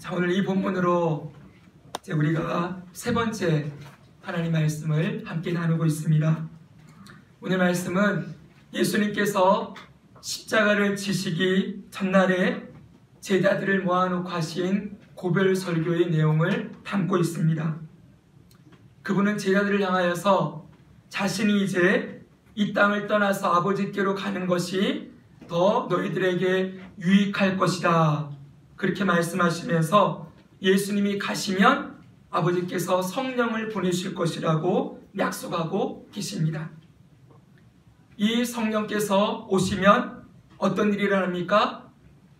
자, 오늘 이 본문으로 이제 우리가 세 번째 하나님 말씀을 함께 나누고 있습니다. 오늘 말씀은 예수님께서 십자가를 지시기 전날에 제자들을 모아놓고 하신 고별 설교의 내용을 담고 있습니다. 그분은 제자들을 향하여서 자신이 이제 이 땅을 떠나서 아버지께로 가는 것이 더 너희들에게 유익할 것이다, 그렇게 말씀하시면서 예수님이 가시면 아버지께서 성령을 보내실 것이라고 약속하고 계십니다. 이 성령께서 오시면 어떤 일이 일어납니까?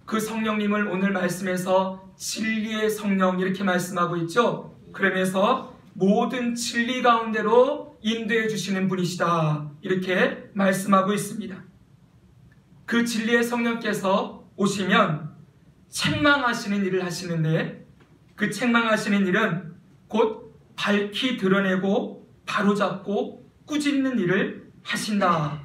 그 성령님을 오늘 말씀에서 진리의 성령 이렇게 말씀하고 있죠. 그러면서 모든 진리 가운데로 인도해 주시는 분이시다, 이렇게 말씀하고 있습니다. 그 진리의 성령께서 오시면 책망하시는 일을 하시는데, 그 책망하시는 일은 곧 밝히 드러내고 바로잡고 꾸짖는 일을 하신다.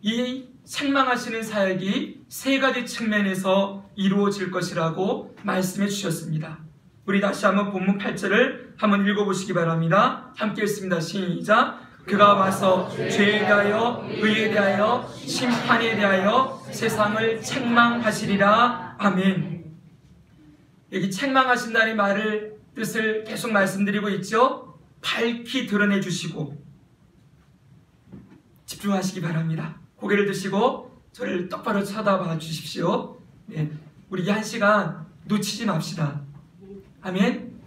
이 책망하시는 사역이 세 가지 측면에서 이루어질 것이라고 말씀해 주셨습니다. 우리 다시 한번 본문 8절을 한번 읽어보시기 바랍니다. 함께 읽습니다. 시작. 그가 와서 죄에 대하여 의에 대하여 심판에 대하여 세상을 책망하시리라. 아멘. 여기 책망하신다는 말을 뜻을 계속 말씀드리고 있죠. 밝히 드러내 주시고, 집중하시기 바랍니다. 고개를 드시고 저를 똑바로 쳐다봐 주십시오. 네, 우리 이 한 시간 놓치지 맙시다. 아멘.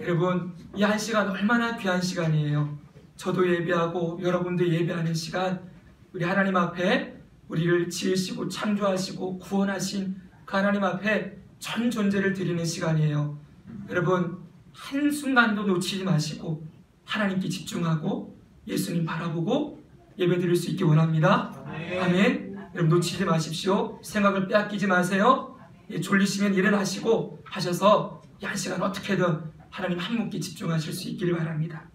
여러분, 이 한 시간 얼마나 귀한 시간이에요. 저도 예배하고 여러분도 예배하는 시간, 우리 하나님 앞에 우리를 지으시고 창조하시고 구원하신 그 하나님 앞에 전 존재를 드리는 시간이에요. 여러분, 한순간도 놓치지 마시고 하나님께 집중하고 예수님 바라보고 예배 드릴 수 있기 원합니다. 아멘. 여러분, 놓치지 마십시오. 생각을 빼앗기지 마세요. 졸리시면 일어나시고 하셔서 이 한 시간 어떻게든 하나님 한 분께 집중하실 수 있기를 바랍니다.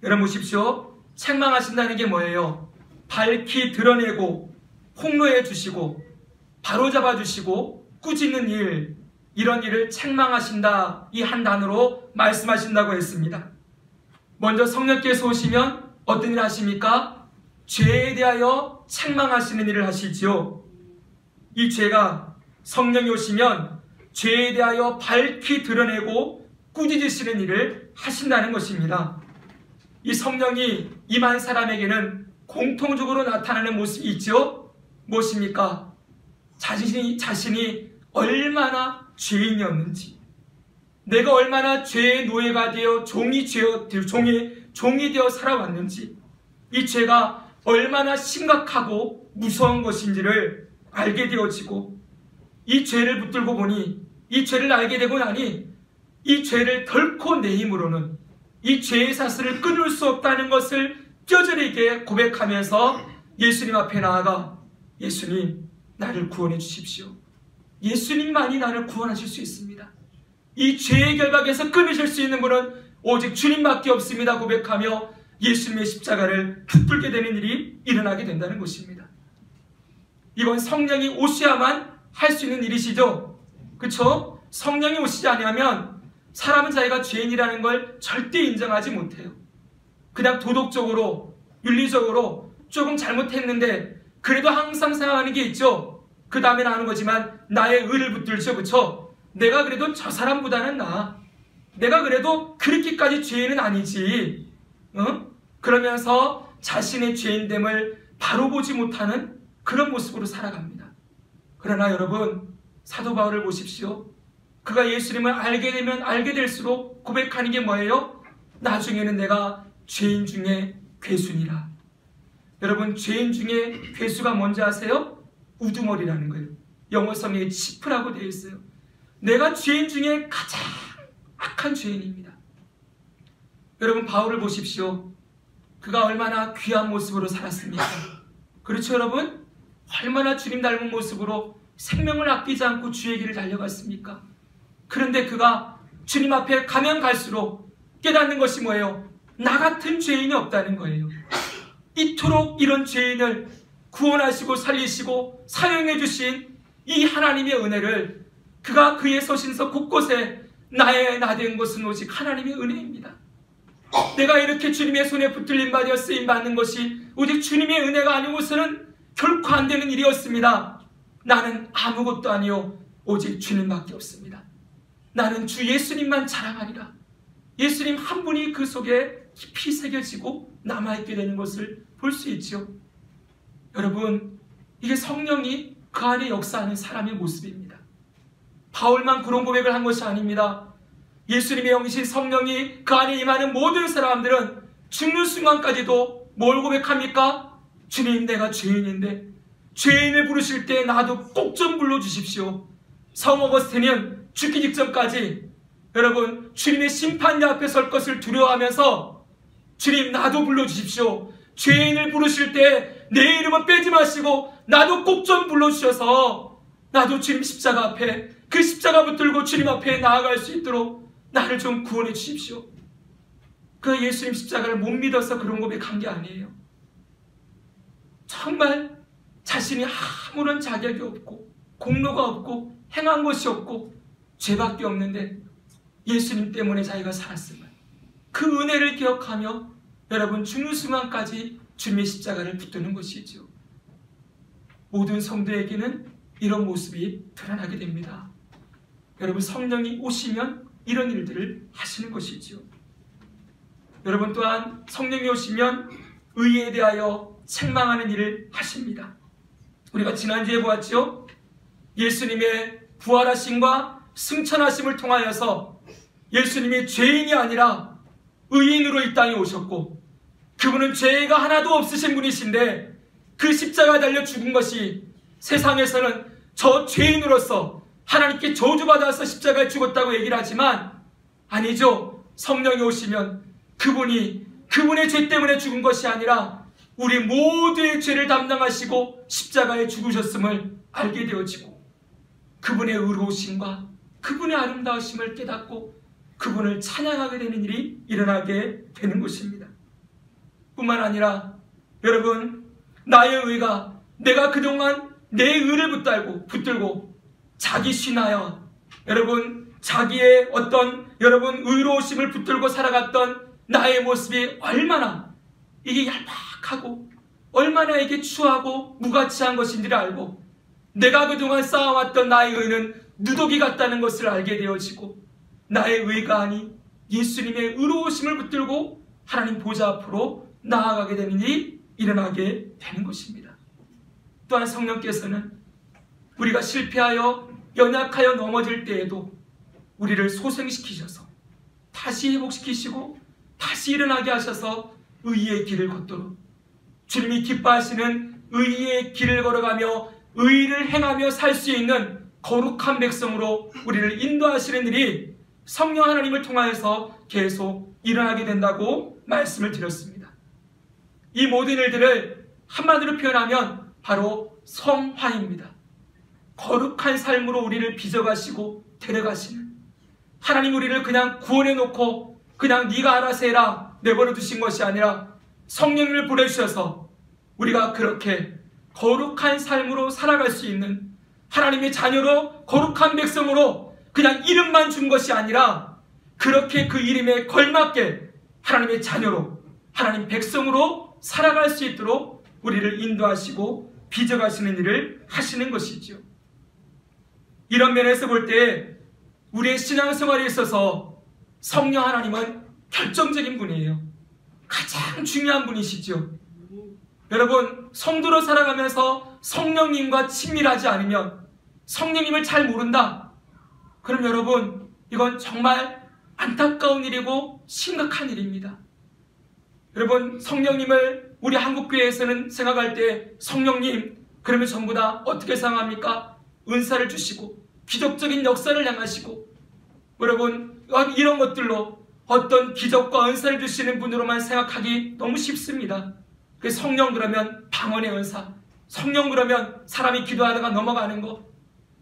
여러분 보십시오. 책망하신다는 게 뭐예요? 밝히 드러내고 폭로해 주시고 바로잡아 주시고 꾸짖는 일, 이런 일을 책망하신다, 이 한 단어로 말씀하신다고 했습니다. 먼저 성령께서 오시면 어떤 일을 하십니까? 죄에 대하여 책망하시는 일을 하시지요. 이 죄가, 성령이 오시면 죄에 대하여 밝히 드러내고 꾸짖으시는 일을 하신다는 것입니다. 이 성령이 임한 사람에게는 공통적으로 나타나는 모습이 있죠. 무엇입니까? 자신이 얼마나 죄인이었는지, 내가 얼마나 죄의 노예가 되어 종이 되어 살아왔는지, 이 죄가 얼마나 심각하고 무서운 것인지를 알게 되어지고, 이 죄를 붙들고 보니, 이 죄를 알게 되고 나니 이 죄를 결코 내 힘으로는, 이 죄의 사슬을 끊을 수 없다는 것을 뼈저리게 고백하면서 예수님 앞에 나아가, 예수님, 나를 구원해 주십시오. 예수님만이 나를 구원하실 수 있습니다. 이 죄의 결박에서 끊으실 수 있는 분은 오직 주님밖에 없습니다 고백하며 예수님의 십자가를 붙들게 되는 일이 일어나게 된다는 것입니다. 이건 성령이 오셔야만 할 수 있는 일이시죠. 그렇죠? 성령이 오시지 않으면 사람은 자기가 죄인이라는 걸 절대 인정하지 못해요. 그냥 도덕적으로, 윤리적으로 조금 잘못했는데 그래도 항상 생각하는 게 있죠. 그 다음에 나오는 거지만 나의 의를 붙들죠. 그렇죠? 내가 그래도 저 사람보다는 나아. 내가 그래도 그렇게까지 죄인은 아니지. 그러면서 자신의 죄인됨을 바로 보지 못하는 그런 모습으로 살아갑니다. 그러나 여러분, 사도 바울을 보십시오. 그가 예수님을 알게 되면 알게 될수록 고백하는 게 뭐예요? 나중에는 내가 죄인 중에 괴순이라. 여러분, 죄인 중에 괴수가 뭔지 아세요? 우두머리라는 거예요. 영어 성경에 치프라고 되어 있어요. 내가 죄인 중에 가장 악한 죄인입니다. 여러분, 바울을 보십시오. 그가 얼마나 귀한 모습으로 살았습니까? 그렇죠, 여러분? 얼마나 주님 닮은 모습으로 생명을 아끼지 않고 주의 길을 달려갔습니까? 그런데 그가 주님 앞에 가면 갈수록 깨닫는 것이 뭐예요? 나 같은 죄인이 없다는 거예요. 이토록 이런 죄인을 구원하시고 살리시고 사용해 주신 이 하나님의 은혜를 그가 그의 서신서 곳곳에 나의 나된 것은 오직 하나님의 은혜입니다. 내가 이렇게 주님의 손에 붙들림 받아 쓰임 받는 것이 오직 주님의 은혜가 아니고서는 결코 안 되는 일이었습니다. 나는 아무것도 아니요 오직 주님밖에 없습니다. 나는 주 예수님만 자랑하리라. 예수님 한 분이 그 속에 깊이 새겨지고 남아있게 되는 것을 볼 수 있죠. 여러분, 이게 성령이 그 안에 역사하는 사람의 모습입니다. 바울만 그런 고백을 한 것이 아닙니다. 예수님의 영이신 성령이 그 안에 임하는 모든 사람들은 죽는 순간까지도 뭘 고백합니까? 주님, 내가 죄인인데 죄인을 부르실 때 나도 꼭 좀 불러주십시오. 성 어거스틴은 죽기 직전까지 여러분 주님의 심판대 앞에 설 것을 두려워하면서 주님, 나도 불러주십시오. 죄인을 부르실 때 내 이름은 빼지 마시고 나도 꼭 좀 불러주셔서 나도 주님 십자가 앞에 그 십자가 붙들고 주님 앞에 나아갈 수 있도록 나를 좀 구원해 주십시오. 그 예수님 십자가를 못 믿어서 그런 고백한 게 아니에요. 정말 자신이 아무런 자격이 없고 공로가 없고 행한 것이 없고 죄밖에 없는데 예수님 때문에 자기가 살았음을, 그 은혜를 기억하며 여러분 죽는 순간까지 주님의 십자가를 붙드는 것이죠. 모든 성도에게는 이런 모습이 드러나게 됩니다. 여러분, 성령이 오시면 이런 일들을 하시는 것이죠. 여러분 또한 성령이 오시면 의에 대하여 책망하는 일을 하십니다. 우리가 지난주에 보았죠. 예수님의 부활하심과 승천하심을 통하여서 예수님이 죄인이 아니라 의인으로 이 땅에 오셨고, 그분은 죄가 하나도 없으신 분이신데 그 십자가에 달려 죽은 것이 세상에서는 저 죄인으로서 하나님께 저주받아서 십자가에 죽었다고 얘기를 하지만 아니죠. 성령이 오시면 그분의 죄 때문에 죽은 것이 아니라 우리 모두의 죄를 담당하시고 십자가에 죽으셨음을 알게 되어지고, 그분의 의로우심과 그분의 아름다우심을 깨닫고 그분을 찬양하게 되는 일이 일어나게 되는 것입니다. 뿐만 아니라 여러분, 나의 의가, 내가 그동안 내 의를 붙들고 자기 신하여 여러분 자기의 어떤 여러분 의로우심을 붙들고 살아갔던 나의 모습이 얼마나 이게 얄팍하고 얼마나 이게 추하고 무가치한 것인지를 알고, 내가 그동안 쌓아왔던 나의 의는 누더기 같다는 것을 알게 되어지고, 나의 의가 아닌 예수님의 의로우심을 붙들고 하나님 보좌 앞으로 나아가게 되는 일이 일어나게 되는 것입니다. 또한 성령께서는 우리가 실패하여 연약하여 넘어질 때에도 우리를 소생시키셔서 다시 회복시키시고 다시 일어나게 하셔서 의의 길을 걷도록, 주님이 기뻐하시는 의의 길을 걸어가며 의를 행하며 살 수 있는 거룩한 백성으로 우리를 인도하시는 일이 성령 하나님을 통하여서 계속 일어나게 된다고 말씀을 드렸습니다. 이 모든 일들을 한마디로 표현하면 바로 성화입니다. 거룩한 삶으로 우리를 빚어가시고 데려가시는, 하나님 우리를 그냥 구원해 놓고 그냥 네가 알아서 해라 내버려 두신 것이 아니라 성령을 보내주셔서 우리가 그렇게 거룩한 삶으로 살아갈 수 있는 하나님의 자녀로 거룩한 백성으로 그냥 이름만 준 것이 아니라 그렇게 그 이름에 걸맞게 하나님의 자녀로 하나님 백성으로 살아갈 수 있도록 우리를 인도하시고 빚어가시는 일을 하시는 것이죠. 이런 면에서 볼 때 우리의 신앙생활에 있어서 성령 하나님은 결정적인 분이에요. 가장 중요한 분이시죠. 여러분, 성도로 살아가면서 성령님과 친밀하지 않으면, 성령님을 잘 모른다, 그럼 여러분 이건 정말 안타까운 일이고 심각한 일입니다. 여러분, 성령님을 우리 한국교회에서는 생각할 때 성령님 그러면 전부 다 어떻게 생각합니까? 은사를 주시고 기적적인 역사를 행하시고, 여러분 이런 것들로 어떤 기적과 은사를 주시는 분으로만 생각하기 너무 쉽습니다. 성령 그러면 방언의 은사, 성령 그러면 사람이 기도하다가 넘어가는 것,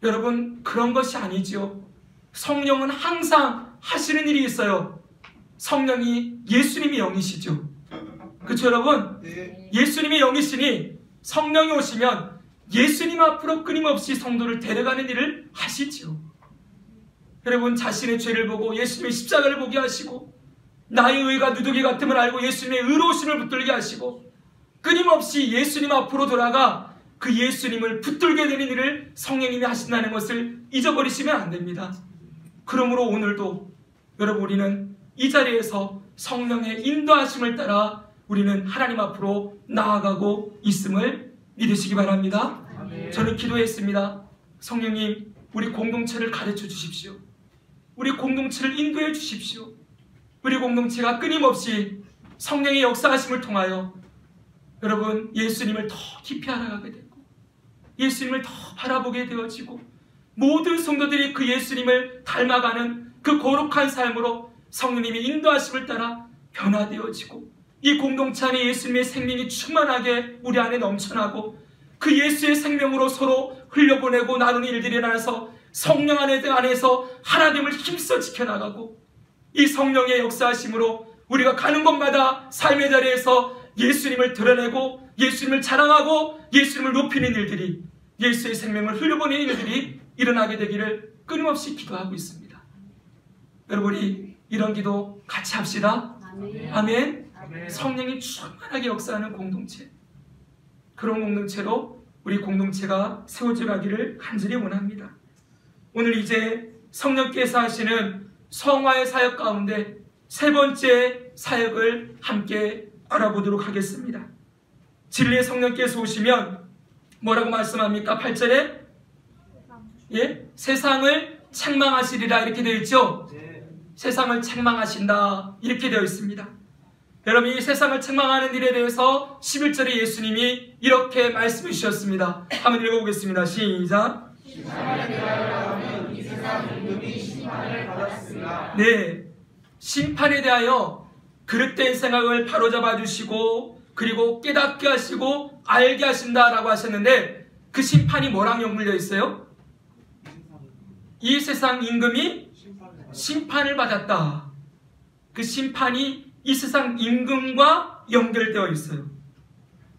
여러분 그런 것이 아니죠. 성령은 항상 하시는 일이 있어요. 성령이 예수님이 영이시죠. 그렇죠 여러분? 네. 예수님이 영이시니 성령이 오시면 예수님 앞으로 끊임없이 성도를 데려가는 일을 하시죠. 여러분 자신의 죄를 보고 예수님의 십자가를 보게 하시고 나의 의가 누더기 같음을 알고 예수님의 의로우심을 붙들게 하시고 끊임없이 예수님 앞으로 돌아가 그 예수님을 붙들게 되는 일을 성령님이 하신다는 것을 잊어버리시면 안 됩니다. 그러므로 오늘도 여러분 우리는 이 자리에서 성령의 인도하심을 따라 우리는 하나님 앞으로 나아가고 있음을 믿으시기 바랍니다. 저는 기도했습니다. 성령님, 우리 공동체를 가르쳐 주십시오. 우리 공동체를 인도해 주십시오. 우리 공동체가 끊임없이 성령의 역사하심을 통하여 여러분 예수님을 더 깊이 알아가게 되고 예수님을 더 바라보게 되어지고 모든 성도들이 그 예수님을 닮아가는 그 거룩한 삶으로 성령님이 인도하심을 따라 변화되어지고 이 공동체 안에 예수님의 생명이 충만하게 우리 안에 넘쳐나고 그 예수의 생명으로 서로 흘려보내고 나누는 일들이 일어나서 성령 안에서 하나됨을 힘써 지켜나가고 이 성령의 역사하심으로 우리가 가는 곳마다 삶의 자리에서 예수님을 드러내고 예수님을 자랑하고 예수님을 높이는 일들이 예수의 생명을 흘려보내는 일들이 일어나게 되기를 끊임없이 기도하고 있습니다. 여러분이 이런 기도 같이 합시다. 아멘. 성령이 충만하게 역사하는 공동체, 그런 공동체로 우리 공동체가 세워져 가기를 간절히 원합니다. 오늘 이제 성령께서 하시는 성화의 사역 가운데 세 번째 사역을 함께 알아보도록 하겠습니다. 진리의 성령께서 오시면 뭐라고 말씀합니까? 8절에 세상을 책망하시리라 이렇게 되어 있죠. 세상을 책망하신다 이렇게 되어 있습니다. 여러분 이 세상을 책망하는 일에 대해서 11절에 예수님이 이렇게 말씀해 주셨습니다. 한번 읽어보겠습니다. 시작. 네, 심판에 대하여 그릇된 생각을 바로잡아 주시고 그리고 깨닫게 하시고 알게 하신다라고 하셨는데 그 심판이 뭐랑 연결되어 있어요? 이 세상 임금이 심판을 받았다. 그 심판이 이 세상 임금과 연결되어 있어요.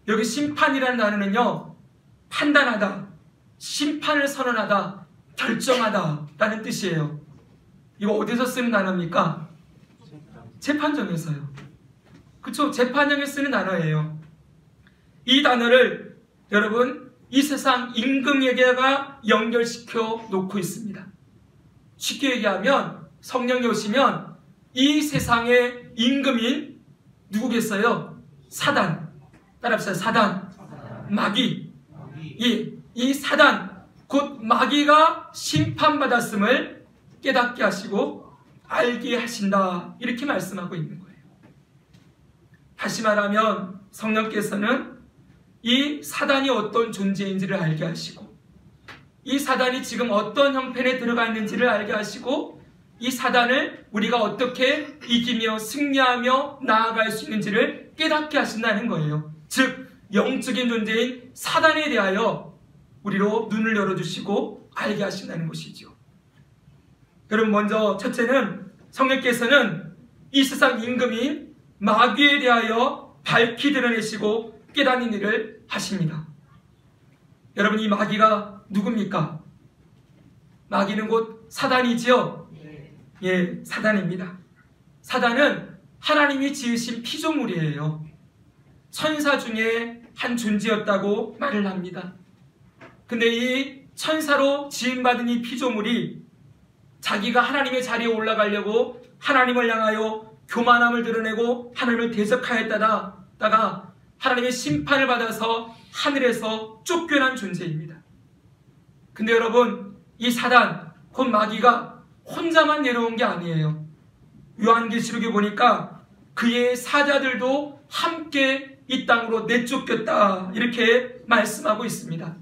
여기 심판이라는 단어는요, 판단하다, 심판을 선언하다, 결정하다 라는 뜻이에요. 이거 어디서 쓰는 단어입니까? 재판정에서요. 그쵸? 재판정에 쓰는 단어예요. 이 단어를 여러분 이 세상 임금에게가 연결시켜 놓고 있습니다. 쉽게 얘기하면 성령이 오시면 이 세상의 임금인 누구겠어요? 사단. 따라합시다. 사단. 마귀. 이 사단 곧 마귀가 심판받았음을 깨닫게 하시고 알게 하신다 이렇게 말씀하고 있는 거예요. 다시 말하면 성령께서는 이 사단이 어떤 존재인지를 알게 하시고 이 사단이 지금 어떤 형편에 들어가 있는지를 알게 하시고 이 사단을 우리가 어떻게 이기며 승리하며 나아갈 수 있는지를 깨닫게 하신다는 거예요. 즉 영적인 존재인 사단에 대하여 우리로 눈을 열어주시고 알게 하신다는 것이죠. 여러분 먼저 첫째는 성령께서는 이 세상 임금인 마귀에 대하여 밝히 드러내시고 깨닫는 일을 하십니다. 여러분 이 마귀가 누굽니까? 마귀는 곧 사단이지요? 예, 사단입니다. 사단은 하나님이 지으신 피조물이에요. 천사 중에 한 존재였다고 말을 합니다. 근데 이 천사로 지음받은 이 피조물이 자기가 하나님의 자리에 올라가려고 하나님을 향하여 교만함을 드러내고 하나님을 대적하였다가 하나님의 심판을 받아서 하늘에서 쫓겨난 존재입니다. 근데 여러분 이 사단 곧 마귀가 혼자만 내려온 게 아니에요. 요한계시록에 보니까 그의 사자들도 함께 이 땅으로 내쫓겼다 이렇게 말씀하고 있습니다.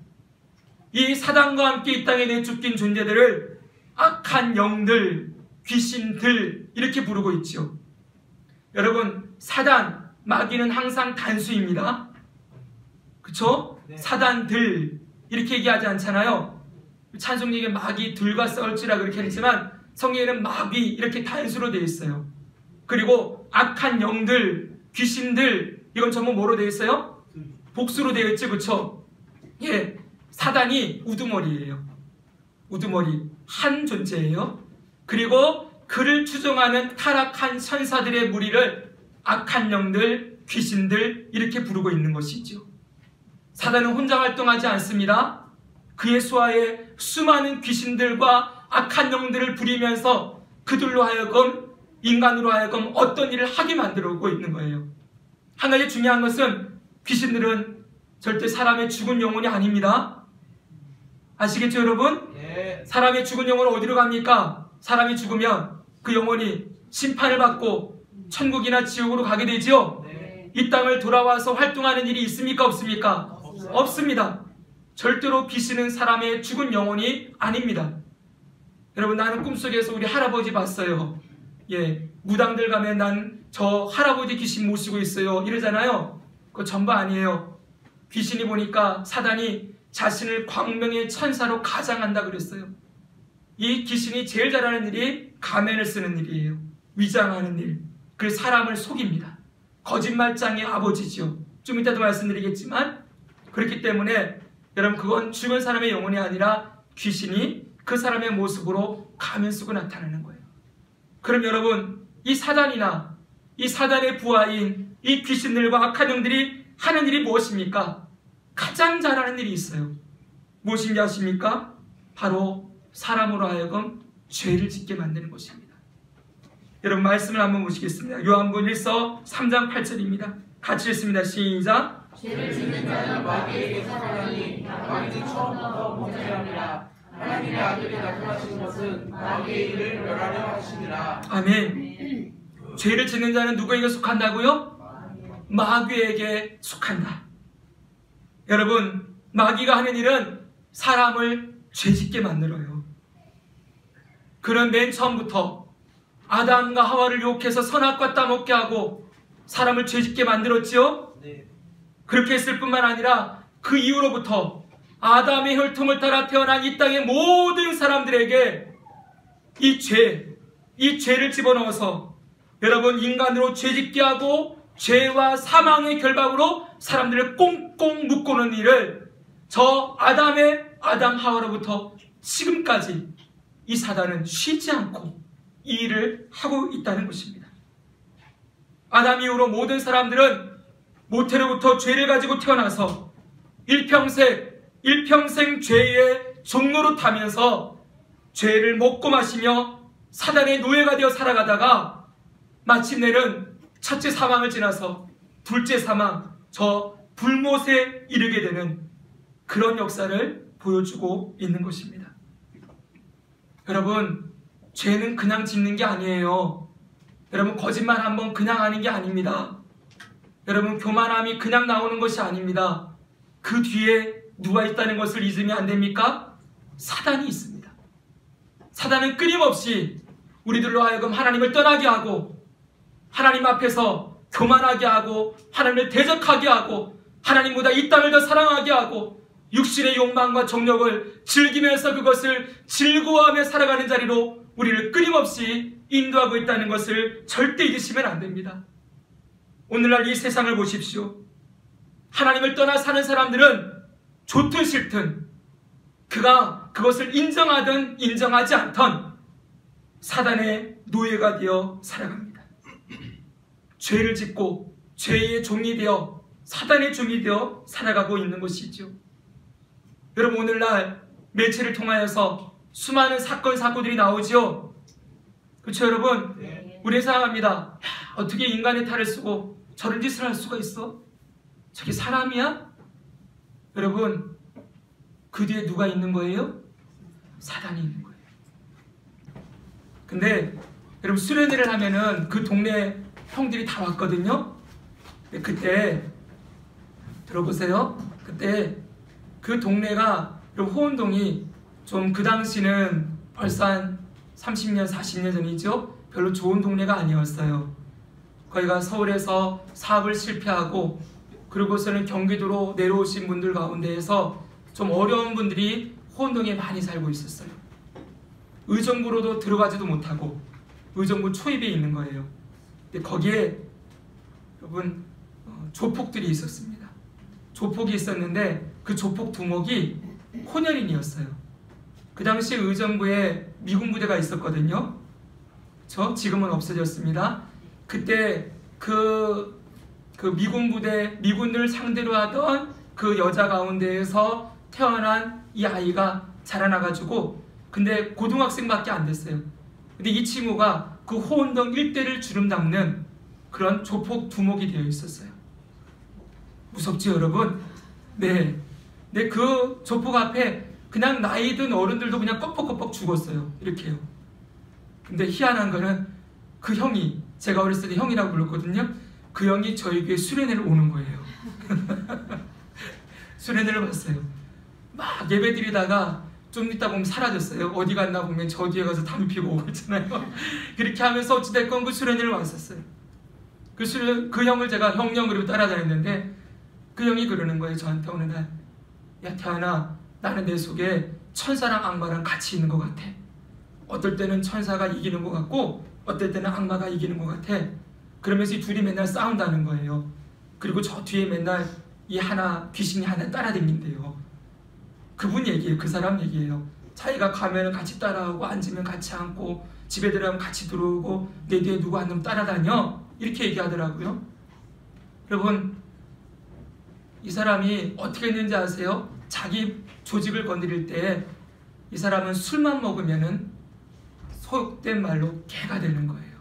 이 사단과 함께 이 땅에 내쫓긴 존재들을 악한 영들, 귀신들 이렇게 부르고 있죠. 여러분 사단, 마귀는 항상 단수입니다. 그쵸? 네. 사단들 이렇게 얘기하지 않잖아요. 찬송가에 마귀들과 싸울지라 그렇게 했지만 성경에는 마귀 이렇게 단수로 되어 있어요. 그리고 악한 영들, 귀신들 이건 전부 뭐로 되어 있어요? 복수로 되어 있지, 그쵸? 예, 사단이 우두머리예요. 우두머리 한 존재예요. 그리고 그를 추종하는 타락한 천사들의 무리를 악한 영들, 귀신들 이렇게 부르고 있는 것이죠. 사단은 혼자 활동하지 않습니다. 그의 수하에 수많은 귀신들과 악한 영들을 부리면서 그들로 하여금 인간으로 하여금 어떤 일을 하게 만들고 있는 거예요. 한 가지 중요한 것은 귀신들은 절대 사람의 죽은 영혼이 아닙니다. 아시겠죠 여러분? 예. 사람의 죽은 영혼은 어디로 갑니까? 사람이 죽으면 그 영혼이 심판을 받고 천국이나 지옥으로 가게 되지요. 네. 이 땅을 돌아와서 활동하는 일이 있습니까? 없습니까? 없습니다. 절대로 귀신은 사람의 죽은 영혼이 아닙니다. 여러분, 나는 꿈속에서 우리 할아버지 봤어요. 예, 무당들 가면 난 저 할아버지 귀신 모시고 있어요 이러잖아요. 그거 전부 아니에요. 귀신이 보니까 사단이 자신을 광명의 천사로 가장한다 그랬어요. 이 귀신이 제일 잘하는 일이 가면을 쓰는 일이에요. 위장하는 일. 그 사람을 속입니다. 거짓말장의 아버지죠. 좀 이따도 말씀드리겠지만, 그렇기 때문에 여러분, 그건 죽은 사람의 영혼이 아니라 귀신이 그 사람의 모습으로 가면 쓰고 나타나는 거예요. 그럼 여러분, 이 사단이나 이 사단의 부하인 이 귀신들과 악한 영들이 하는 일이 무엇입니까? 가장 잘하는 일이 있어요. 무엇인지 아십니까? 바로 사람으로 하여금 죄를 짓게 만드는 것입니다. 여러분, 말씀을 한번 보시겠습니다. 요한복음 1서 3장 8절입니다. 같이 읽습니다. 시작. 죄를 짓는 자는 마귀에게 속하니 마귀는 처음부터 범죄함이라. 하나님의 아들이 나타나신 것은 마귀의 일을 멸하려 하시니라. 아멘. 죄를 짓는 자는 누구에게 속한다고요? 마귀에게 속한다. 여러분, 마귀가 하는 일은 사람을 죄짓게 만들어요. 그는 맨 처음부터 아담과 하와를 유혹해서 선악과 따먹게 하고 사람을 죄짓게 만들었지요? 네. 그렇게 했을 뿐만 아니라 그 이후로부터 아담의 혈통을 따라 태어난 이 땅의 모든 사람들에게 이 죄를 집어넣어서 여러분, 인간으로 죄짓게 하고 죄와 사망의 결박으로 사람들을 꽁꽁 묶고는 일을 저 아담 하와로부터 지금까지 이 사단은 쉬지 않고 이 일을 하고 있다는 것입니다. 아담 이후로 모든 사람들은 모태로부터 죄를 가지고 태어나서 일평생 죄의 종로로 타면서 죄를 먹고 마시며 사단의 노예가 되어 살아가다가 마침내는 첫째 사망을 지나서 둘째 사망, 저 불못에 이르게 되는 그런 역사를 보여주고 있는 것입니다. 여러분, 죄는 그냥 짓는 게 아니에요. 여러분, 거짓말 한번 그냥 하는 게 아닙니다. 여러분, 교만함이 그냥 나오는 것이 아닙니다. 그 뒤에 누가 있다는 것을 잊으면 안 됩니까? 사단이 있습니다. 사단은 끊임없이 우리들로 하여금 하나님을 떠나게 하고 하나님 앞에서 교만하게 하고 하나님을 대적하게 하고 하나님보다 이 땅을 더 사랑하게 하고 육신의 욕망과 정욕을 즐기면서 그것을 즐거워하며 살아가는 자리로 우리를 끊임없이 인도하고 있다는 것을 절대 잊으시면 안 됩니다. 오늘날 이 세상을 보십시오. 하나님을 떠나 사는 사람들은 좋든 싫든 그가 그것을 인정하든 인정하지 않던 사단의 노예가 되어 살아갑니다. 죄를 짓고 죄의 종이 되어 사단의 종이 되어 살아가고 있는 것이죠. 여러분, 오늘날 매체를 통하여서 수많은 사건 사고들이 나오죠. 그렇죠 여러분? 네. 우리는 생각합니다. 어떻게 인간의 탈을 쓰고 저런 짓을 할 수가 있어? 저게 사람이야? 여러분, 그 뒤에 누가 있는 거예요? 사단이 있는 거예요. 근데 여러분, 수련회를 하면은 그 동네 형들이 다 왔거든요. 그때 들어보세요. 그때 그 동네가, 여러분, 호원동이 좀 그 당시는 벌써 한 30년 40년 전이죠. 별로 좋은 동네가 아니었어요. 거기가 서울에서 사업을 실패하고 그리고서는 경기도로 내려오신 분들 가운데에서 좀 어려운 분들이 호원동에 많이 살고 있었어요. 의정부로도 들어가지도 못하고 의정부 초입에 있는 거예요. 근데 거기에 여러분 조폭들이 있었습니다. 조폭이 있었는데 그 조폭 두목이 혼혈인이었어요. 그 당시 의정부에 미군 부대가 있었거든요. 지금은 없어졌습니다. 그때 그 미군 부대, 미군을 상대로 하던 그 여자 가운데에서 태어난 이 아이가 자라나가지고, 근데 고등학생밖에 안 됐어요. 근데 이 친구가 그 호원동 일대를 주름잡는 그런 조폭 두목이 되어 있었어요. 무섭죠, 여러분? 네. 근데 그 조폭 앞에 그냥 나이 든 어른들도 그냥 껍벅껍벅 죽었어요. 이렇게요. 근데 희한한 거는 그 형이, 제가 어렸을 때 형이라고 불렀거든요. 그 형이 저희 교회 수련회를 오는 거예요. 수련회를 봤어요. 막 예배 드리다가 좀 있다 보면 사라졌어요. 어디 갔나 보면 저 뒤에 가서 담배 피고 오고 있잖아요. 그렇게 하면서 어찌됐건 그 수련회를 왔었어요. 그 형을 제가 형 그리고 따라다녔는데, 그 형이 그러는 거예요. 저한테 어느 날, 야 태환아, 나는 내 속에 천사랑 악마랑 같이 있는 것 같아. 어떨 때는 천사가 이기는 것 같고 어떨 때는 악마가 이기는 것 같아. 그러면서 이 둘이 맨날 싸운다는 거예요. 그리고 저 뒤에 맨날 귀신이 하나 따라다닌대요. 그분 얘기예요. 그 사람 얘기예요. 자기가 가면은 같이 따라오고, 앉으면 같이 앉고, 집에 들어가면 같이 들어오고, 내 뒤에 누구 한 놈 따라다녀, 이렇게 얘기하더라고요. 여러분, 이 사람이 어떻게 했는지 아세요? 자기 조직을 건드릴 때 이 사람은 술만 먹으면은 속된 말로 개가 되는 거예요.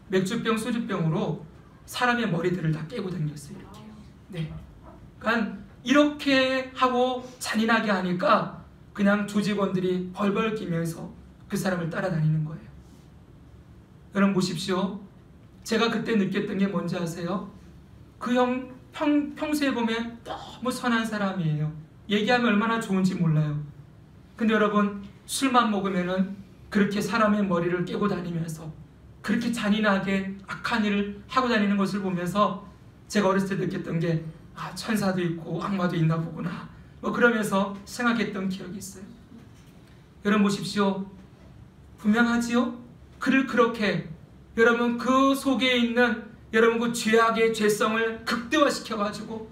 맥주병, 소주병으로 사람의 머리들을 다 깨고 다녔어요. 이렇게요. 네. 그러니까 이렇게 하고 잔인하게 하니까 그냥 조직원들이 벌벌 끼면서 그 사람을 따라다니는 거예요. 여러분 보십시오. 제가 그때 느꼈던 게 뭔지 아세요? 그 형 평소에 보면 너무 선한 사람이에요. 얘기하면 얼마나 좋은지 몰라요. 근데 여러분, 술만 먹으면은 그렇게 사람의 머리를 깨고 다니면서 그렇게 잔인하게 악한 일을 하고 다니는 것을 보면서 제가 어렸을 때 느꼈던 게, 천사도 있고 악마도 있나 보구나, 그러면서 생각했던 기억이 있어요. 여러분 보십시오. 분명하지요? 그를 그렇게, 여러분 그 속에 있는 여러분 그 죄악의 죄성을 극대화시켜가지고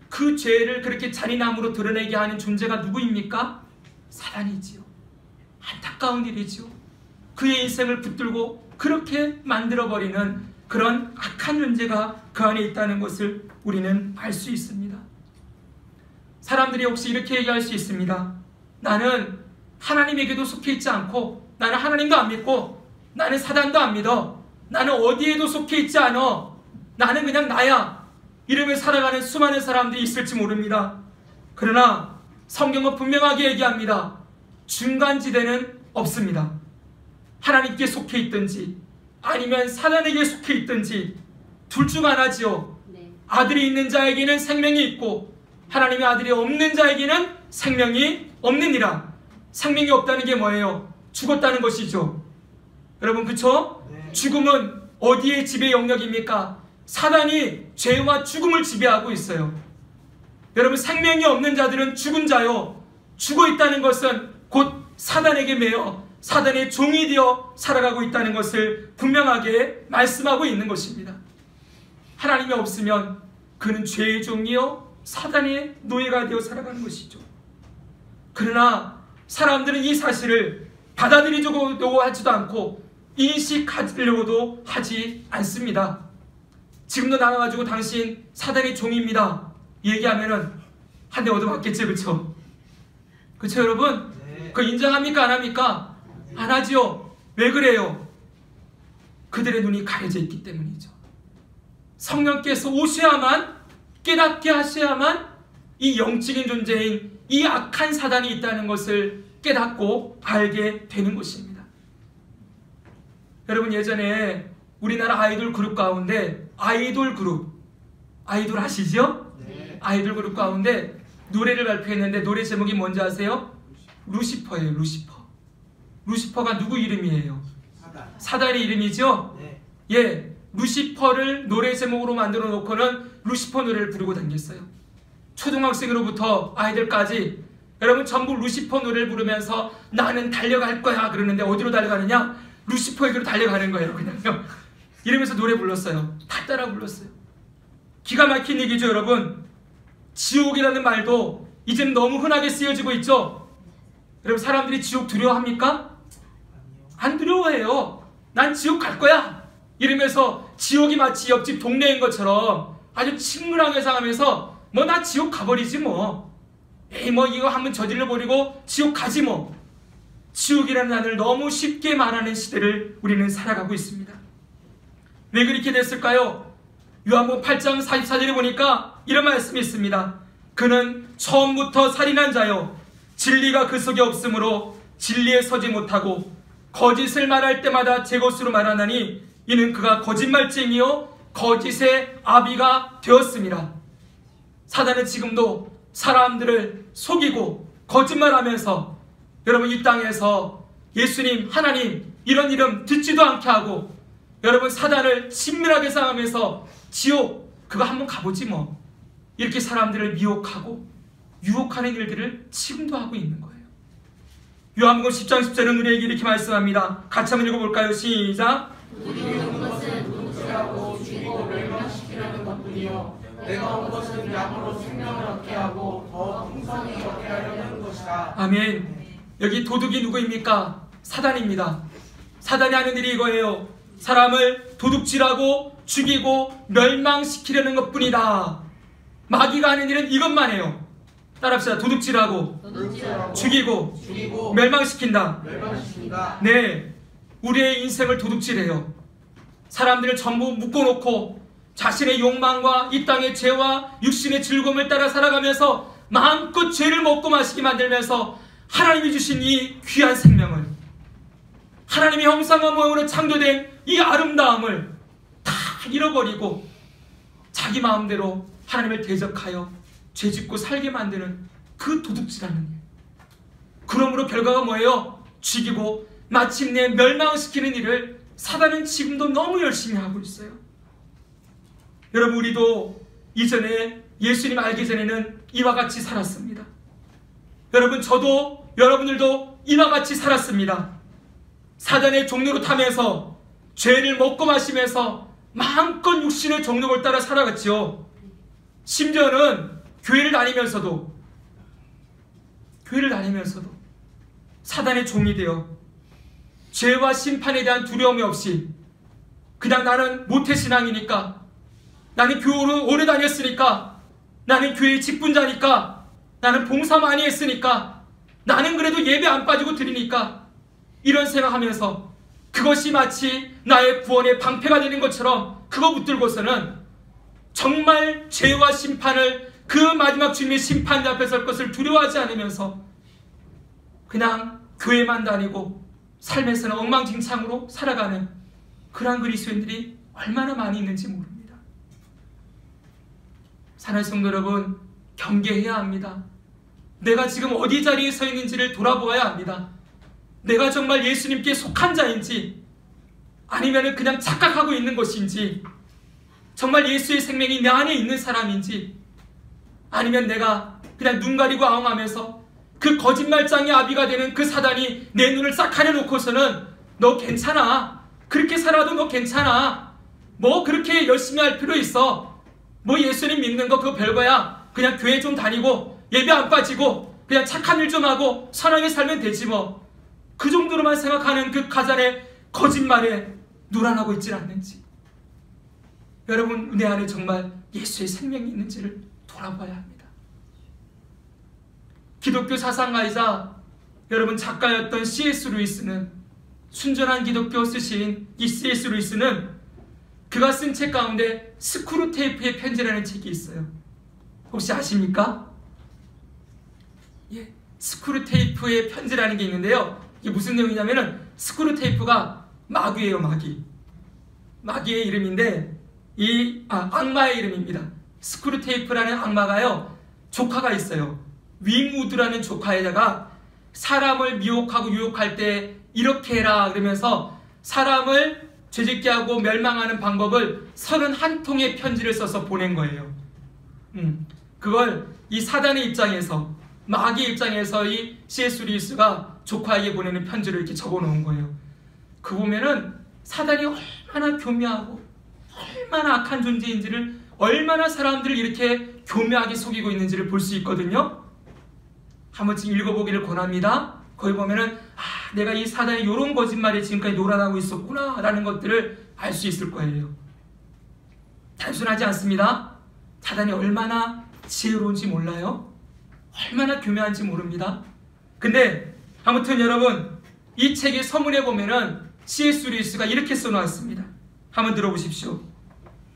그 죄를 그렇게 잔인함으로 드러내게 하는 존재가 누구입니까? 사단이지요. 안타까운 일이지요. 그의 인생을 붙들고 그렇게 만들어버리는 그런 악한 존재가 그 안에 있다는 것을 우리는 알 수 있습니다. 사람들이 혹시 이렇게 얘기할 수 있습니다. 나는 하나님에게도 속해 있지 않고, 나는 하나님도 안 믿고, 나는 사단도 안 믿어, 나는 어디에도 속해 있지 않아, 나는 그냥 나야, 이러며 살아가는 수많은 사람들이 있을지 모릅니다. 그러나 성경은 분명하게 얘기합니다. 중간지대는 없습니다. 하나님께 속해 있든지 아니면 사단에게 속해 있든지 둘 중 하나지요. 아들이 있는 자에게는 생명이 있고 하나님의 아들이 없는 자에게는 생명이 없느니라. 생명이 없다는 게 뭐예요? 죽었다는 것이죠. 여러분 그쵸? 네. 죽음은 어디의 지배 영역입니까? 사단이 죄와 죽음을 지배하고 있어요. 여러분 생명이 없는 자들은 죽은 자요, 죽어 있다는 것은 곧 사단에게 매여 사단의 종이 되어 살아가고 있다는 것을 분명하게 말씀하고 있는 것입니다. 하나님이 없으면 그는 죄의 종이요 사단의 노예가 되어 살아가는 것이죠. 그러나 사람들은 이 사실을 받아들이려고 하지도 않고 인식하려고도 하지 않습니다. 지금도 나와가지고 당신 사단의 종입니다 얘기하면은 한 대 얻어맞겠지, 그쵸? 그쵸 여러분? 네. 그거 인정합니까 안 합니까? 네. 안 하지요. 왜 그래요? 그들의 눈이 가려져 있기 때문이죠. 성령께서 오셔야만, 깨닫게 하셔야만 이 영적인 존재인 이 악한 사단이 있다는 것을 깨닫고 알게 되는 것입니다. 여러분 예전에 우리나라 아이돌 그룹 가운데 아이돌 아시죠? 네. 아이돌 그룹 가운데 노래를 발표했는데 노래 제목이 뭔지 아세요? 루시퍼예요. 루시퍼가 누구 이름이에요? 사단의 이름이죠? 네. 예, 루시퍼를 노래 제목으로 만들어 놓고는 루시퍼 노래를 부르고 다녔어요. 초등학생으로부터 아이들까지 여러분 전부 루시퍼 노래를 부르면서 나는 달려갈 거야 그러는데 어디로 달려가느냐? 루시퍼에게로 달려가는 거예요. 그냥요. 이러면서 노래 불렀어요. 다 따라 불렀어요. 기가 막힌 얘기죠 여러분. 지옥이라는 말도 이제는 너무 흔하게 쓰여지고 있죠. 여러분 사람들이 지옥 두려워합니까? 안 두려워해요. 난 지옥 갈 거야 이러면서 지옥이 마치 옆집 동네인 것처럼 아주 친근하게 상하면서 뭐 나 지옥 가버리지 뭐, 에이 뭐 이거 한번 저질러 버리고 지옥 가지 뭐. 지옥이라는 단어를 너무 쉽게 말하는 시대를 우리는 살아가고 있습니다. 왜 그렇게 됐을까요? 요한복음 8장 44절에 보니까 이런 말씀이 있습니다. 그는 처음부터 살인한 자요 진리가 그 속에 없으므로 진리에 서지 못하고 거짓을 말할 때마다 제 것으로 말하나니 이는 그가 거짓말쟁이요 거짓의 아비가 되었습니다. 사단은 지금도 사람들을 속이고 거짓말하면서 여러분 이 땅에서 예수님, 하나님 이런 이름 듣지도 않게 하고 여러분 사단을 친밀하게 생각하면서 지옥 그거 한번 가보지 뭐 이렇게 사람들을 미혹하고 유혹하는 일들을 지금도 하고 있는 거예요. 요한복음 10장 10절은 우리에게 이렇게 말씀합니다. 같이 한번 읽어볼까요? 시작. 우리가 온 것은 도둑질하고 죽이고 멸망시키려는 것뿐이요 내가 온 것은 양으로 생명을 얻게 하고 더 풍성히 얻게 하려는 것이다. 아멘. 여기 도둑이 누구입니까? 사단입니다. 사단이 하는 일이 이거예요. 사람을 도둑질하고 죽이고 멸망시키려는 것뿐이다. 마귀가 하는 일은 이것만 해요. 따라합시다. 도둑질하고 죽이고 멸망시킨다. 네, 우리의 인생을 도둑질해요. 사람들을 전부 묶어놓고 자신의 욕망과 이 땅의 죄와 육신의 즐거움을 따라 살아가면서 마음껏 죄를 먹고 마시게 만들면서 하나님이 주신 이 귀한 생명을, 하나님의 형상과 모형으로 창조된 이 아름다움을 다 잃어버리고 자기 마음대로 하나님을 대적하여 죄짓고 살게 만드는 그 도둑질하는 일. 그러므로 결과가 뭐예요? 죽이고 마침내 멸망시키는 일을 사단은 지금도 너무 열심히 하고 있어요. 여러분 우리도 이전에 예수님 알기 전에는 이와 같이 살았습니다. 여러분 저도 여러분들도 이와 같이 살았습니다. 사단의 종로로 타면서 죄를 먹고 마시면서 마음껏 육신의 정욕을 따라 살아갔지요. 심지어는 교회를 다니면서도 사단의 종이 되어 죄와 심판에 대한 두려움이 없이 그냥 나는 모태신앙이니까, 나는 교회로 오래 다녔으니까, 나는 교회의 직분자니까, 나는 봉사 많이 했으니까, 나는 그래도 예배 안 빠지고 드리니까, 이런 생각하면서 그것이 마치 나의 구원의 방패가 되는 것처럼 그거 붙들고서는 정말 죄와 심판을, 그 마지막 주님의 심판 앞에 설 것을 두려워하지 않으면서 그냥 교회만 다니고 삶에서는 엉망진창으로 살아가는 그러한 그리스도인들이 얼마나 많이 있는지 모릅니다. 사랑하는 성도 여러분, 경계해야 합니다. 내가 지금 어디 자리에 서 있는지를 돌아보아야 합니다. 내가 정말 예수님께 속한 자인지, 아니면 그냥 착각하고 있는 것인지, 정말 예수의 생명이 내 안에 있는 사람인지, 아니면 내가 그냥 눈 가리고 아웅하면서 그 거짓말장의 아비가 되는 그 사단이 내 눈을 싹 가려놓고서는 너 괜찮아, 그렇게 살아도 너 괜찮아, 뭐 그렇게 열심히 할 필요 있어, 뭐 예수님 믿는 거 그거 별거야, 그냥 교회 좀 다니고 예배 안 빠지고 그냥 착한 일 좀 하고 선하게 살면 되지 뭐, 그 정도로만 생각하는 그 가장의 거짓말에 노란하고 있질 않는지, 여러분 내 안에 정말 예수의 생명이 있는지를 돌아봐야 합니다. 기독교 사상가이자 여러분 작가였던 C.S. 루이스는, 순전한 기독교 쓰신 이 C.S. 루이스는 그가 쓴 책 가운데 스크루테이프의 편지라는 책이 있어요. 혹시 아십니까? 예, 스크루테이프의 편지라는 게 있는데요, 이게 무슨 내용이냐면은 스크루테이프가 마귀예요. 마귀의 이름인데 악마의 이름입니다. 스크루테이프라는 악마가요, 조카가 있어요. 윙우드라는 조카에다가 사람을 미혹하고 유혹할 때 이렇게 해라 그러면서 사람을 죄짓게 하고 멸망하는 방법을 31통의 편지를 써서 보낸 거예요. 그걸 이 사단의 입장에서, 마귀의 입장에서 이 C.S. 루이스가 조카에게 보내는 편지를 이렇게 적어 놓은 거예요. 그 보면은 사단이 얼마나 교묘하고 얼마나 악한 존재인지를, 얼마나 사람들을 이렇게 교묘하게 속이고 있는지를 볼 수 있거든요. 한 번쯤 읽어보기를 권합니다. 거기 보면은 내가 이 사단의 이런 거짓말에 지금까지 놀아나고 있었구나 라는 것들을 알 수 있을 거예요. 단순하지 않습니다. 사단이 얼마나 지혜로운지 몰라요. 얼마나 교묘한지 모릅니다. 근데 아무튼 여러분, 이 책의 서문에 보면은 C.S. 루이스가 이렇게 써놓았습니다. 한번 들어보십시오.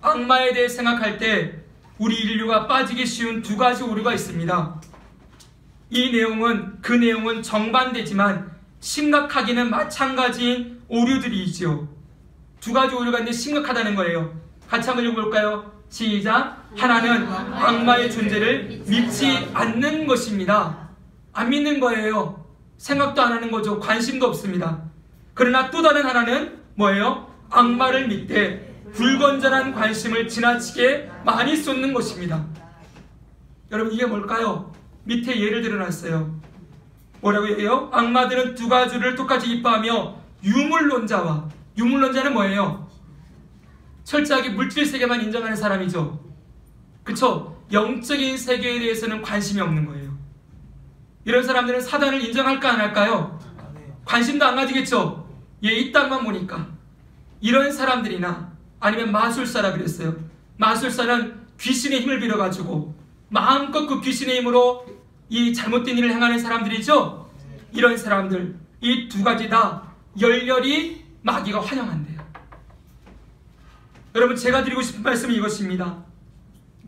악마에 대해 생각할 때 우리 인류가 빠지기 쉬운 두 가지 오류가 있습니다. 그 내용은 정반대지만 심각하기는 마찬가지인 오류들이지요. 두 가지 오류가 있는데 심각하다는 거예요. 같이 한번 읽어볼까요? 시작! 하나는 악마의 존재를 믿지 않는 것입니다. 안 믿는 거예요. 생각도 안 하는 거죠. 관심도 없습니다. 그러나 또 다른 하나는 뭐예요? 악마를 믿되 불건전한 관심을 지나치게 많이 쏟는 것입니다. 여러분, 이게 뭘까요? 밑에 예를 들어놨어요. 뭐라고 해요? 악마들은 두 가지를 똑같이 이뻐하며 유물론자는 뭐예요? 철저하게 물질 세계만 인정하는 사람이죠. 그쵸? 영적인 세계에 대해서는 관심이 없는 거예요. 이런 사람들은 사단을 인정할까 안 할까요? 관심도 안 가지겠죠? 이 땅만 보니까. 이런 사람들이나 아니면 마술사라 그랬어요. 마술사는 귀신의 힘을 빌어가지고 마음껏 그 귀신의 힘으로 이 잘못된 일을 행하는 사람들이죠. 이런 사람들, 이 두 가지 다 열렬히 마귀가 환영한대요. 여러분, 제가 드리고 싶은 말씀은 이것입니다.